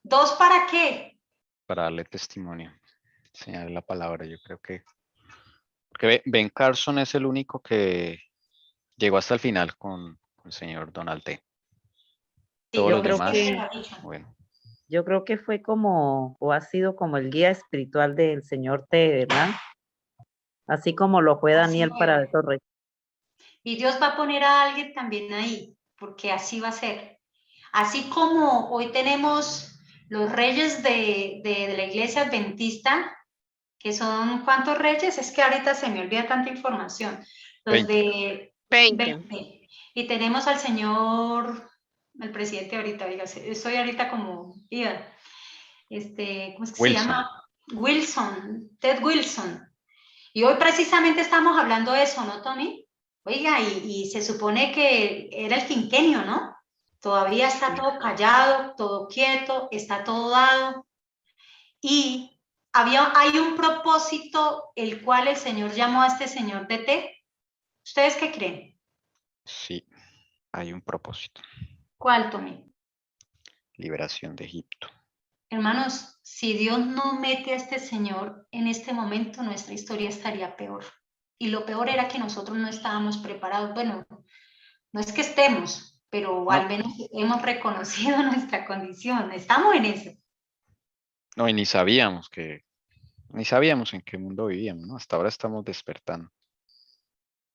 ¿Dos para qué? Para darle testimonio, enseñarle la palabra. Yo creo que... Porque Ben Carson es el único que llegó hasta el final con el señor Donald T. Sí, Todos yo los creo demás, siempre lo ha dicho. bueno, Yo creo que fue como, o ha sido como el guía espiritual del señor T, ¿verdad? Así como lo fue Así Daniel para fue. estos reyes. Y Dios va a poner a alguien también ahí, porque así va a ser. Así como hoy tenemos los reyes de la iglesia adventista, que son, ¿cuántos reyes? Es que ahorita se me olvida tanta información. Los 20. de 20. 20. Y tenemos al señor, el presidente ahorita, dígase, estoy ahorita como, ¿cómo es que se Wilson. llama? Wilson, Ted Wilson. Y hoy precisamente estamos hablando de eso, ¿no, Tommy? Oiga, y se supone que era el quinquenio, ¿no? Todavía está todo callado, todo quieto, está todo dado. Y hay un propósito el cual el Señor llamó a este señor de té. ¿Ustedes qué creen? Sí, hay un propósito. ¿Cuál, Tommy? Liberación de Egipto. Hermanos, si Dios no mete a este señor en este momento, nuestra historia estaría peor. Y lo peor era que nosotros no estábamos preparados. Bueno, no es que estemos, pero No, al menos hemos reconocido nuestra condición. Estamos en eso. no, y ni sabíamos en qué mundo vivíamos, ¿no? Hasta ahora estamos despertando.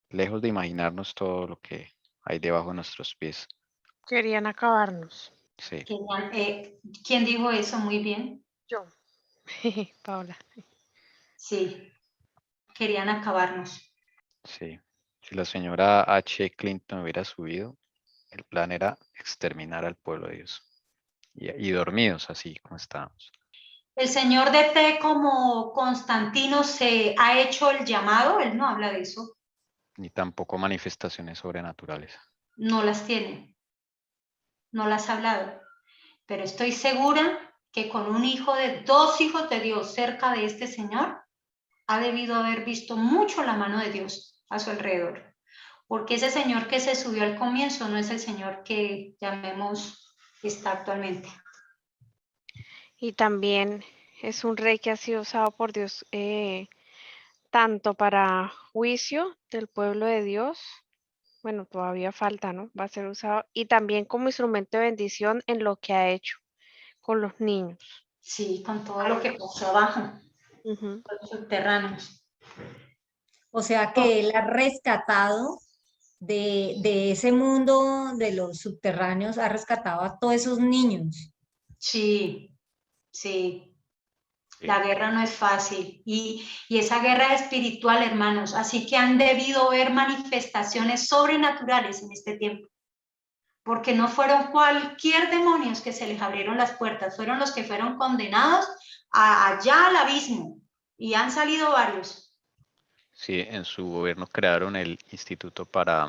Lejos de imaginarnos todo lo que hay debajo de nuestros pies. Querían acabarnos. Sí, ¿Quién dijo eso? Muy bien. Yo. Paula. Sí, querían acabarnos. sí. Si la señora H. Clinton hubiera subido, el plan era exterminar al pueblo de Dios. Y dormidos así como estábamos. El señor de té como Constantino se ha hecho el llamado, él no habla de eso, Ni tampoco manifestaciones sobrenaturales. no las tiene, no las ha hablado, pero estoy segura que con dos hijos de Dios cerca de este señor, ha debido haber visto mucho la mano de Dios a su alrededor, porque ese señor que se subió al comienzo no es el señor que llamemos está actualmente. Y también es un rey que ha sido usado por Dios tanto para juicio del pueblo de Dios. Bueno, todavía falta, ¿no? Va a ser usado. Y también como instrumento de bendición en lo que ha hecho con los niños. Sí, con todo lo que pasó abajo, Ujú. con los subterráneos. O sea que él ha rescatado de ese mundo de los subterráneos, ha rescatado a todos esos niños. Sí, sí. Sí. La guerra no es fácil y esa guerra es espiritual, hermanos, así que han debido haber manifestaciones sobrenaturales en este tiempo, porque no fueron cualquier demonios que se les abrieron las puertas, fueron los que fueron condenados allá al abismo y han salido varios. Sí, en su gobierno crearon el Instituto para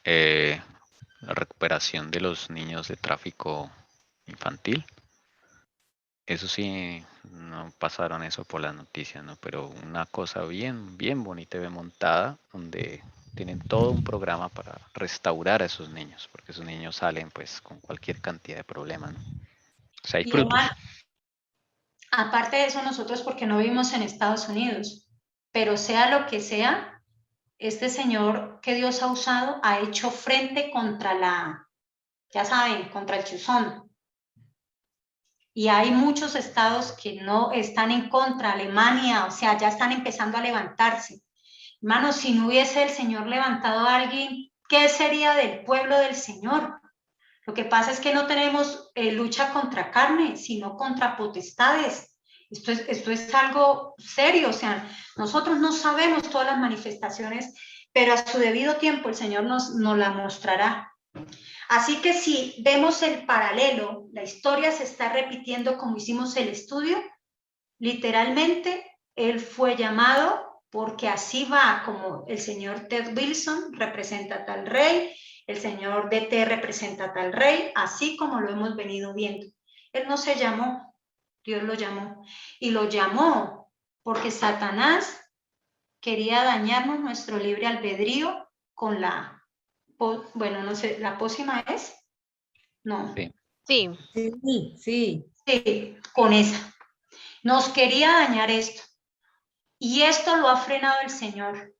la recuperación de los niños de tráfico infantil. Eso sí, no pasaron eso por las noticias, ¿no? Pero una cosa bien, bien bonita y bien montada, donde tienen todo un programa para restaurar a esos niños, porque esos niños salen pues con cualquier cantidad de problemas, ¿no? O sea, hay Y frutos. hermano, aparte de eso, nosotros porque no vivimos en Estados Unidos, pero sea lo que sea, este señor que Dios ha usado ha hecho frente contra ya saben, contra el chuzón. Y hay muchos estados que no están en contra, Alemania, o sea, ya están empezando a levantarse. Hermanos, si no hubiese el Señor levantado a alguien, ¿qué sería del pueblo del Señor? Lo que pasa es que no tenemos lucha contra carne, sino contra potestades. Esto es algo serio, o sea, nosotros no sabemos todas las manifestaciones, pero a su debido tiempo el Señor nos la mostrará. Así que si vemos el paralelo, la historia se está repitiendo como hicimos el estudio, literalmente él fue llamado porque así va como el señor Ted Wilson representa a tal rey, el señor de T representa a tal rey, así como lo hemos venido viendo. Él no se llamó, Dios lo llamó, y lo llamó porque Satanás quería dañarnos nuestro libre albedrío con la, bueno, no sé, ¿la pócima es? No. Sí. Sí, Sí, sí. Sí, con esa. Nos quería dañar esto. Y esto lo ha frenado el Señor.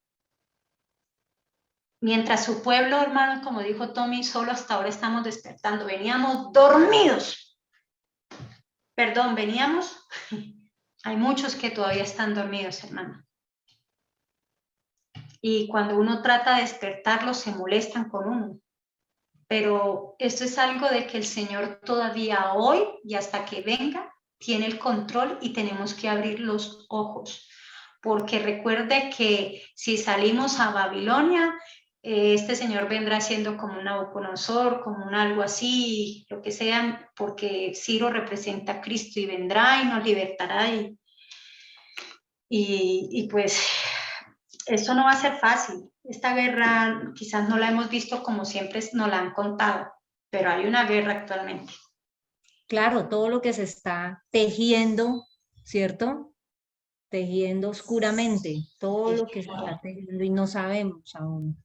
Mientras su pueblo, hermanos, como dijo Tommy, solo hasta ahora estamos despertando. Veníamos dormidos. Perdón, veníamos. Hay muchos que todavía están dormidos, hermano. Y cuando uno trata de despertarlos, se molestan con uno. Pero esto es algo de que el Señor todavía hoy y hasta que venga tiene el control y tenemos que abrir los ojos. Porque recuerde que si salimos a Babilonia, este Señor vendrá siendo como un Nabucodonosor, como un algo así, lo que sea, porque Ciro representa a Cristo y vendrá y nos libertará. Y pues esto no va a ser fácil. Esta guerra quizás no la hemos visto como siempre nos la han contado, pero hay una guerra actualmente. Claro, todo lo que se está tejiendo, ¿cierto? Tejiendo oscuramente, todo lo que se está tejiendo y no sabemos aún.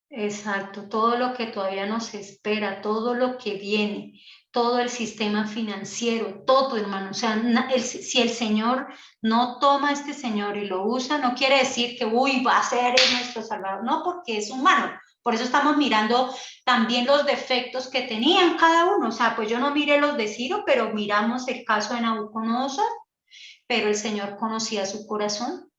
Exacto, todo lo que todavía nos espera, todo lo que viene, todo el sistema financiero, todo, hermano. O sea, si el Señor no toma a este Señor y lo usa, no quiere decir que, uy, va a ser nuestro Salvador. No, porque es humano. Por eso estamos mirando también los defectos que tenían cada uno. O sea, pues yo no miré los de Ciro, pero miramos el caso de Nabucodonosor, pero el Señor conocía su corazón.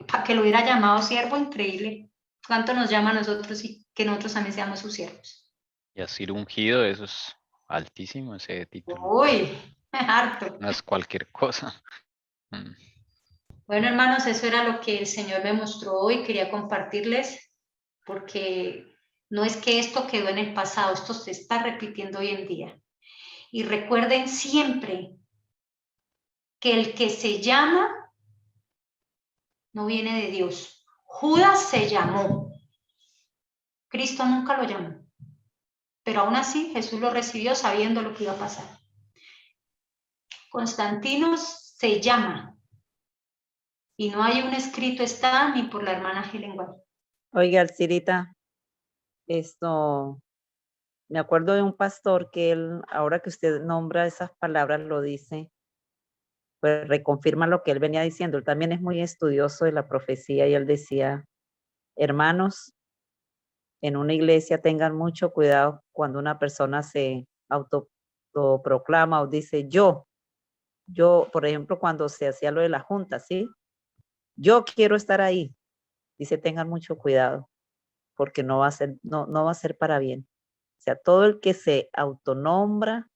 Para que lo hubiera llamado siervo, increíble. ¿Cuánto nos llama a nosotros y que nosotros también seamos sus siervos? Y así ungido, eso es altísimo ese título. Uy, harto. No es cualquier cosa. Bueno, hermanos, eso era lo que el Señor me mostró hoy. Quería compartirles porque no es que esto quedó en el pasado, esto se está repitiendo hoy en día. Y recuerden siempre que el que se llama no viene de Dios. Judas se llamó. Cristo nunca lo llamó. Pero aún así Jesús lo recibió sabiendo lo que iba a pasar. Constantino se llama y no hay un escrito está ni por la hermana Helen White. Oiga, Alcirita, me acuerdo de un pastor que él, ahora que usted nombra esas palabras, lo dice, pues reconfirma lo que él venía diciendo. Él también es muy estudioso de la profecía y él decía, hermanos, en una iglesia tengan mucho cuidado cuando una persona se autoproclama o dice yo, por ejemplo, cuando se hacía lo de la junta, ¿sí? Yo quiero estar ahí. Dice, tengan mucho cuidado, porque no va a ser, no va a ser para bien. O sea, todo el que se autonombra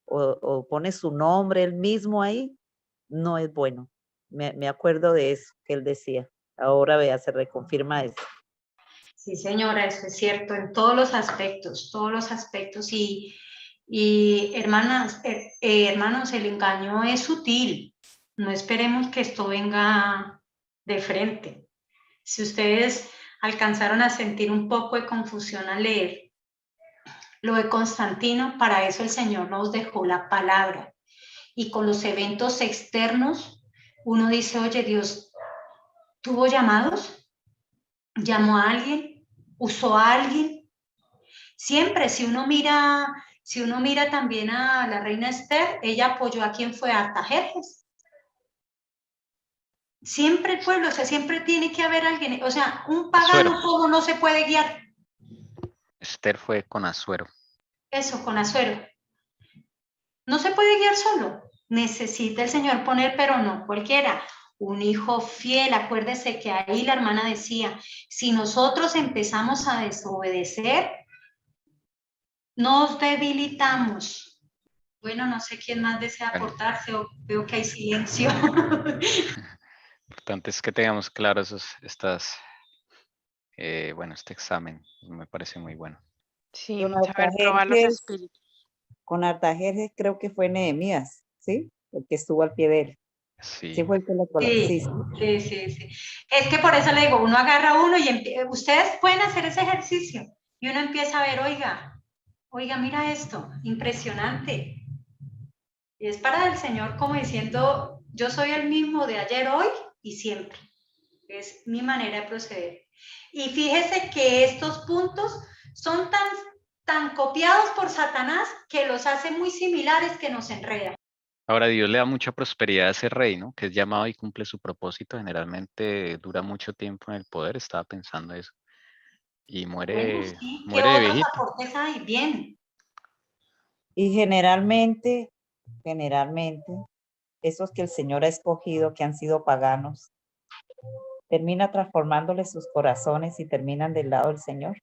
o pone su nombre él mismo ahí, no es bueno. Me acuerdo de eso que él decía. Ahora vea, se reconfirma eso. Sí, señora, eso es cierto, en todos los aspectos, y hermanas, hermanos, el engaño es sutil, no esperemos que esto venga de frente. Si ustedes alcanzaron a sentir un poco de confusión al leer lo de Constantino, para eso el Señor nos dejó la palabra, y con los eventos externos, uno dice, oye, Dios, ¿tuvo llamados? ¿Llamó a alguien? ¿Usó a alguien? Siempre, si uno mira también a la reina Esther, ella apoyó a quien fue Artajerjes. Siempre el pueblo, o sea, siempre tiene que haber alguien, o sea, un pagano como no se puede guiar. Esther fue con Asuero. Eso, con Asuero. No se puede guiar solo. Necesita el Señor poner, pero no cualquiera. Un hijo fiel, acuérdese que ahí la hermana decía, si nosotros empezamos a desobedecer, nos debilitamos. Bueno, no sé quién más desea aportarse o veo que hay silencio. Lo importante es que tengamos claros este examen. Me parece muy bueno. sí, saber probar los espíritus. Con Artajerjes creo que fue Nehemías, ¿sí? El que estuvo al pie de él. Sí. Sí fue el que lo colocó. Sí. Es que por eso le digo, uno agarra uno y ustedes pueden hacer ese ejercicio. Y uno empieza a ver, oiga, mira esto, impresionante. Y es para el Señor como diciendo, yo soy el mismo de ayer, hoy y siempre. Es mi manera de proceder. Y fíjese que estos puntos son tan copiados por Satanás que los hace muy similares, que nos enreda. Ahora Dios le da mucha prosperidad a ese rey, ¿no? Que es llamado y cumple su propósito. Generalmente dura mucho tiempo en el poder, estaba pensando eso. Y Bueno, sí, ¿qué muere de otros viejito. aportes hay? Bien. Y generalmente, esos que el Señor ha escogido, que han sido paganos, termina transformándoles sus corazones y terminan del lado del Señor.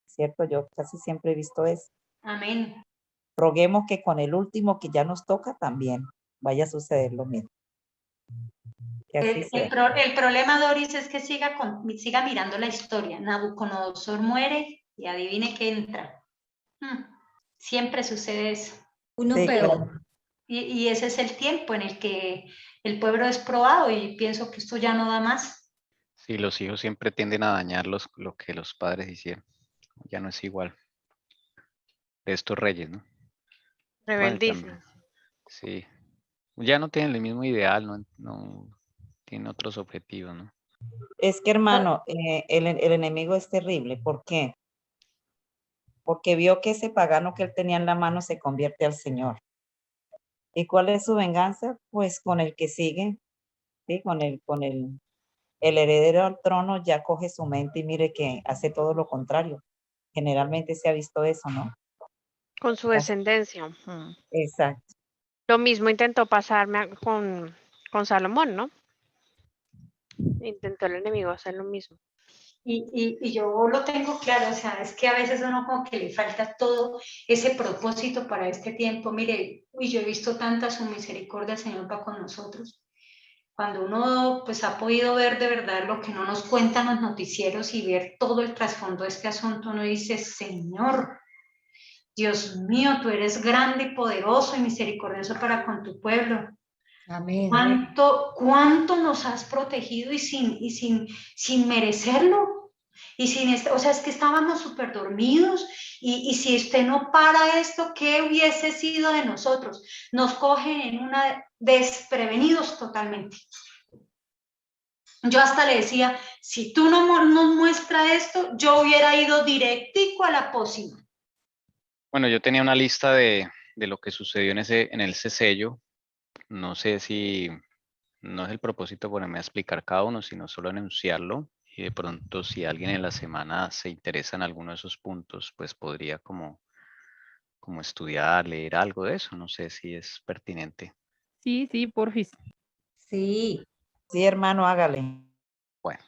¿Cierto? Yo casi siempre he visto eso. Amén. Roguemos que con el último que ya nos toca también vaya a suceder lo mismo. Que así sea. El problema, Doris, es que siga mirando la historia. Nabucodonosor muere y adivine qué entra. Siempre sucede eso. Uno Sí, peor. claro. Y ese es el tiempo en el que el pueblo es probado y pienso que esto ya no da más. Sí, los hijos siempre tienden a dañar lo que los padres hicieron. Ya no es igual. De estos reyes, ¿no? Bueno, y también, Rebeldísimos. sí. Ya no tienen el mismo ideal, no tienen otros objetivos, ¿no? Es que, hermano, el enemigo es terrible. ¿Por qué? Porque vio que ese pagano que él tenía en la mano se convierte al Señor. ¿Y cuál es su venganza? Pues con el que sigue, ¿sí? El heredero al trono ya coge su mente y mire que hace todo lo contrario. Generalmente se ha visto eso, ¿no? Con su descendencia. Exacto. Lo mismo intentó pasarme con Salomón, ¿no? Intentó el enemigo hacer lo mismo. Y yo lo tengo claro, o sea, es que a veces uno como que le falta todo ese propósito para este tiempo. Mire, yo he visto tanta su misericordia, Señor, va con nosotros. Cuando uno pues ha podido ver de verdad lo que no nos cuentan los noticieros y ver todo el trasfondo de este asunto, uno dice, Señor, Dios mío, tú eres grande y poderoso y misericordioso para con tu pueblo. Amén. ¿Cuánto nos has protegido y sin merecerlo? O sea, es que estábamos súper dormidos y si usted no para esto, ¿qué hubiese sido de nosotros? Nos cogen en una desprevenidos totalmente. Yo hasta le decía, si tú no nos muestras esto, yo hubiera ido directico a la pócima. Bueno, yo tenía una lista de lo que sucedió en ese sello. No sé si no es el propósito ponerme a explicar cada uno, sino solo enunciarlo. Y de pronto, si alguien en la semana se interesa en alguno de esos puntos, pues podría como estudiar, leer algo de eso. No sé si es pertinente. Sí, porfis. Sí. Sí, hermano, hágale. Bueno,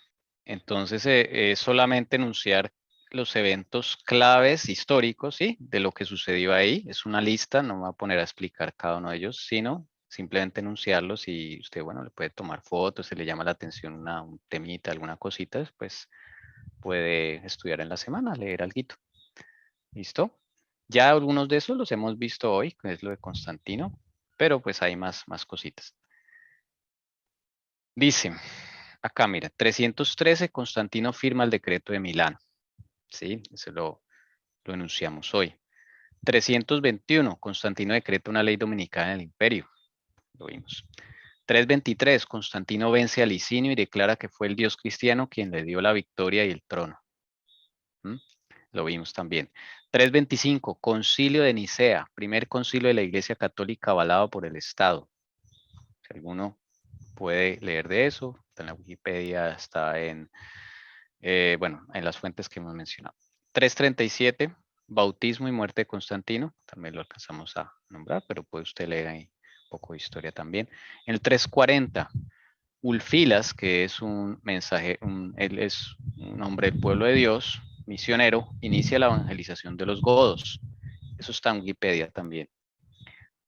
entonces es solamente enunciar los eventos claves históricos, ¿sí? De lo que sucedió ahí. Es una lista, no me voy a poner a explicar cada uno de ellos, sino simplemente enunciarlos y usted, bueno, le puede tomar fotos, se le llama la atención un temita, alguna cosita, pues puede estudiar en la semana, leer algo. ¿Listo? Ya algunos de esos los hemos visto hoy, que es lo de Constantino, pero pues hay más cositas. Dice, acá mira, 313 Constantino firma el decreto de Milán. ¿Sí? Ese lo enunciamos hoy. 321, Constantino decreta una ley dominicana en el imperio. Lo vimos. 323, Constantino vence a Licinio y declara que fue el dios cristiano quien le dio la victoria y el trono. Lo vimos también. 325, Concilio de Nicea, primer concilio de la Iglesia Católica avalado por el Estado. Si alguno puede leer de eso, está en la Wikipedia, está en las fuentes que hemos mencionado. 337, bautismo y muerte de Constantino, también lo alcanzamos a nombrar, pero puede usted leer ahí un poco de historia también. En el 340, Ulfilas, que es un mensaje, él es un hombre del pueblo de Dios, misionero, inicia la evangelización de los godos. Eso está en Wikipedia también.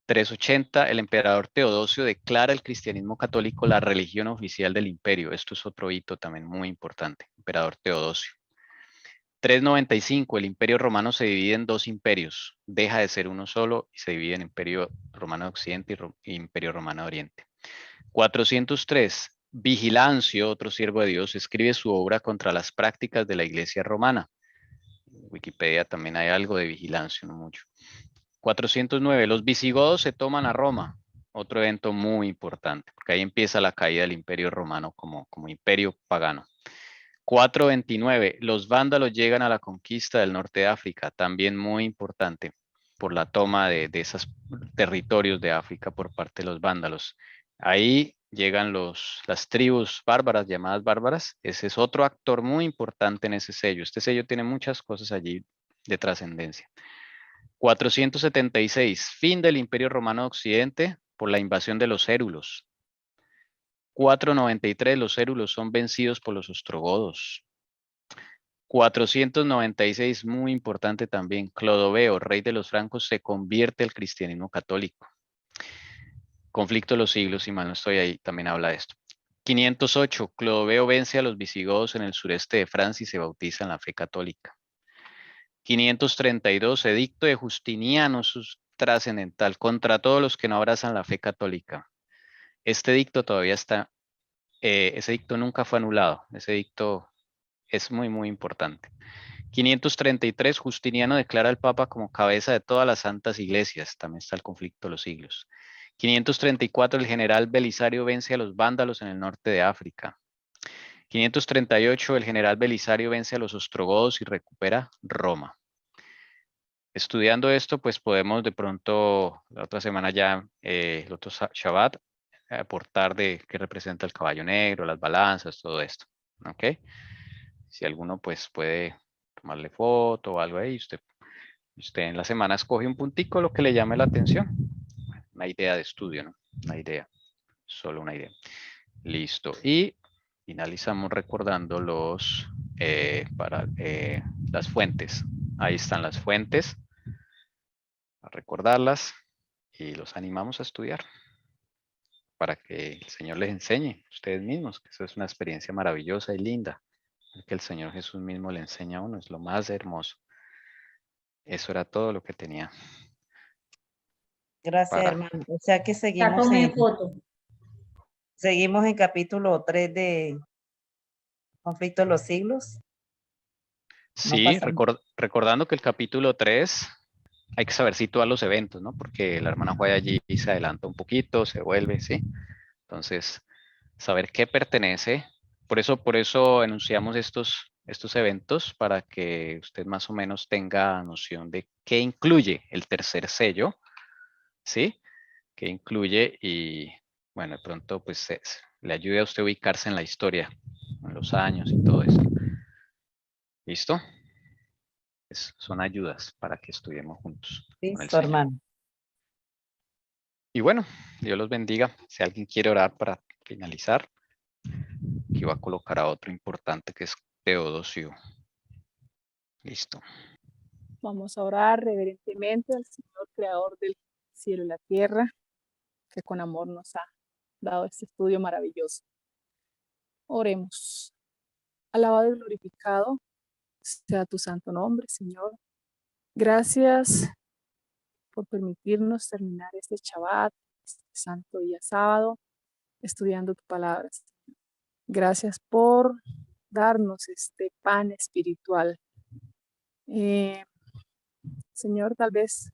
380, el emperador Teodosio declara el cristianismo católico la religión oficial del imperio. Esto es otro hito también muy importante, emperador Teodosio. 395, el imperio romano se divide en dos imperios, deja de ser uno solo y se divide en imperio romano de Occidente y imperio romano de Oriente. 403, Vigilancio, otro siervo de Dios, escribe su obra contra las prácticas de la iglesia romana. Wikipedia también hay algo de vigilancia, no mucho. 409, los visigodos se toman a Roma. Otro evento muy importante, porque ahí empieza la caída del Imperio Romano como imperio pagano. 429, los vándalos llegan a la conquista del norte de África, también muy importante por la toma de esos territorios de África por parte de los vándalos. Ahí llegan las tribus bárbaras, llamadas bárbaras. Ese es otro actor muy importante en ese sello. Este sello tiene muchas cosas allí de trascendencia. 476, fin del Imperio Romano de Occidente por la invasión de los érulos. 493, los érulos son vencidos por los ostrogodos. 496, muy importante también, Clodoveo, rey de los francos, se convierte al cristianismo católico. Conflicto de los siglos, si mal no estoy ahí, también habla de esto. 508, Clodoveo vence a los visigodos en el sureste de Francia y se bautiza en la fe católica. 532, edicto de Justiniano, trascendental, contra todos los que no abrazan la fe católica. Este edicto todavía está, ese edicto nunca fue anulado, ese edicto es muy, muy importante. 533, Justiniano declara al Papa como cabeza de todas las santas iglesias, también está el conflicto de los siglos. 534, el general Belisario vence a los vándalos en el norte de África. 538, el general Belisario vence a los ostrogodos y recupera Roma. Estudiando esto, pues podemos de pronto, la otra semana ya, el otro Shabbat, aportar de qué representa el caballo negro, las balanzas, todo esto. ¿Ok? Si alguno pues puede tomarle foto o algo ahí, usted en la semana escoge un puntico, lo que le llame la atención. Una idea de estudio, ¿no? Una idea, solo una idea. Listo. Y finalizamos recordando las fuentes. Ahí están las fuentes. A recordarlas y los animamos a estudiar para que el Señor les enseñe a ustedes mismos, que eso es una experiencia maravillosa y linda. Que el Señor Jesús mismo le enseña a uno, es lo más hermoso. Eso era todo lo que tenía. Gracias, hermano. O sea que Ya seguimos tomé foto. en capítulo 3 de Conflicto de los Siglos. No Sí, pasamos. recordando que el capítulo 3 hay que saber situar los eventos, ¿no? Porque la hermana Juan allí se adelanta un poquito, se vuelve, ¿sí? Entonces, saber qué pertenece. Por eso enunciamos estos eventos para que usted más o menos tenga noción de qué incluye el tercer sello, ¿sí? Qué incluye y, bueno, de pronto pues le ayude a usted a ubicarse en la historia, en los años y todo eso. ¿Listo? Son ayudas para que estudiemos juntos con el Listo, Señor. hermano. Y bueno, Dios los bendiga. Si alguien quiere orar para finalizar, aquí va a colocar a otro importante que es Teodosio. Listo. Vamos a orar reverentemente al Señor Creador del cielo y la tierra, que con amor nos ha dado este estudio maravilloso. Oremos. Alabado y glorificado sea tu santo nombre, Señor. Gracias por permitirnos terminar este Shabbat, este santo día sábado, estudiando tu palabra. Gracias por darnos este pan espiritual. Señor, tal vez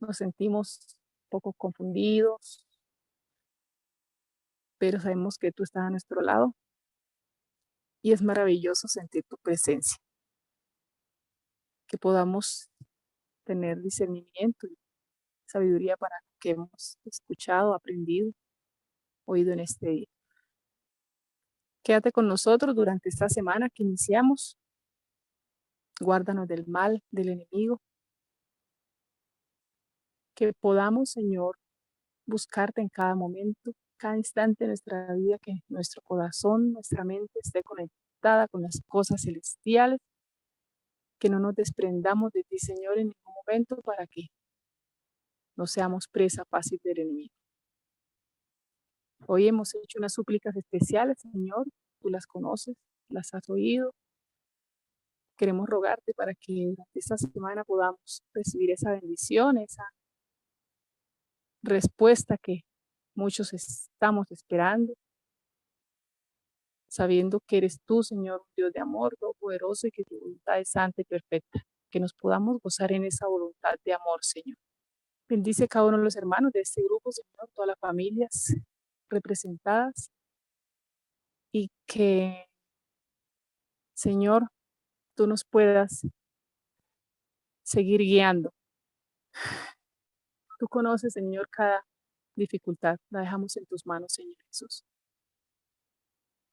nos sentimos un poco confundidos, pero sabemos que tú estás a nuestro lado y es maravilloso sentir tu presencia. Que podamos tener discernimiento y sabiduría para lo que hemos escuchado, aprendido, oído en este día. Quédate con nosotros durante esta semana que iniciamos. Guárdanos del mal, del enemigo. Que podamos, Señor, buscarte en cada momento, cada instante de nuestra vida, que nuestro corazón, nuestra mente esté conectada con las cosas celestiales, que no nos desprendamos de ti, Señor, en ningún momento para que no seamos presa fácil del enemigo. Hoy hemos hecho unas súplicas especiales, Señor, tú las conoces, las has oído. Queremos rogarte para que durante esta semana podamos recibir esa bendición, esa respuesta que muchos estamos esperando, sabiendo que eres tú, Señor, un Dios de amor, todopoderoso, y que tu voluntad es santa y perfecta. que nos podamos gozar en esa voluntad de amor, Señor. Bendice cada uno de los hermanos de este grupo, Señor, todas las familias representadas, y que, Señor, tú nos puedas seguir guiando. Tú conoces, Señor, cada dificultad. La dejamos en tus manos, Señor Jesús.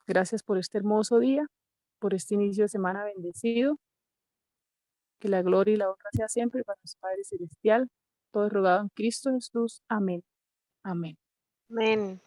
Gracias por este hermoso día, por este inicio de semana bendecido. Que la gloria y la honra sea siempre para nuestro Padre Celestial. Todo es rogado en Cristo Jesús. Amén. Amén. Amén.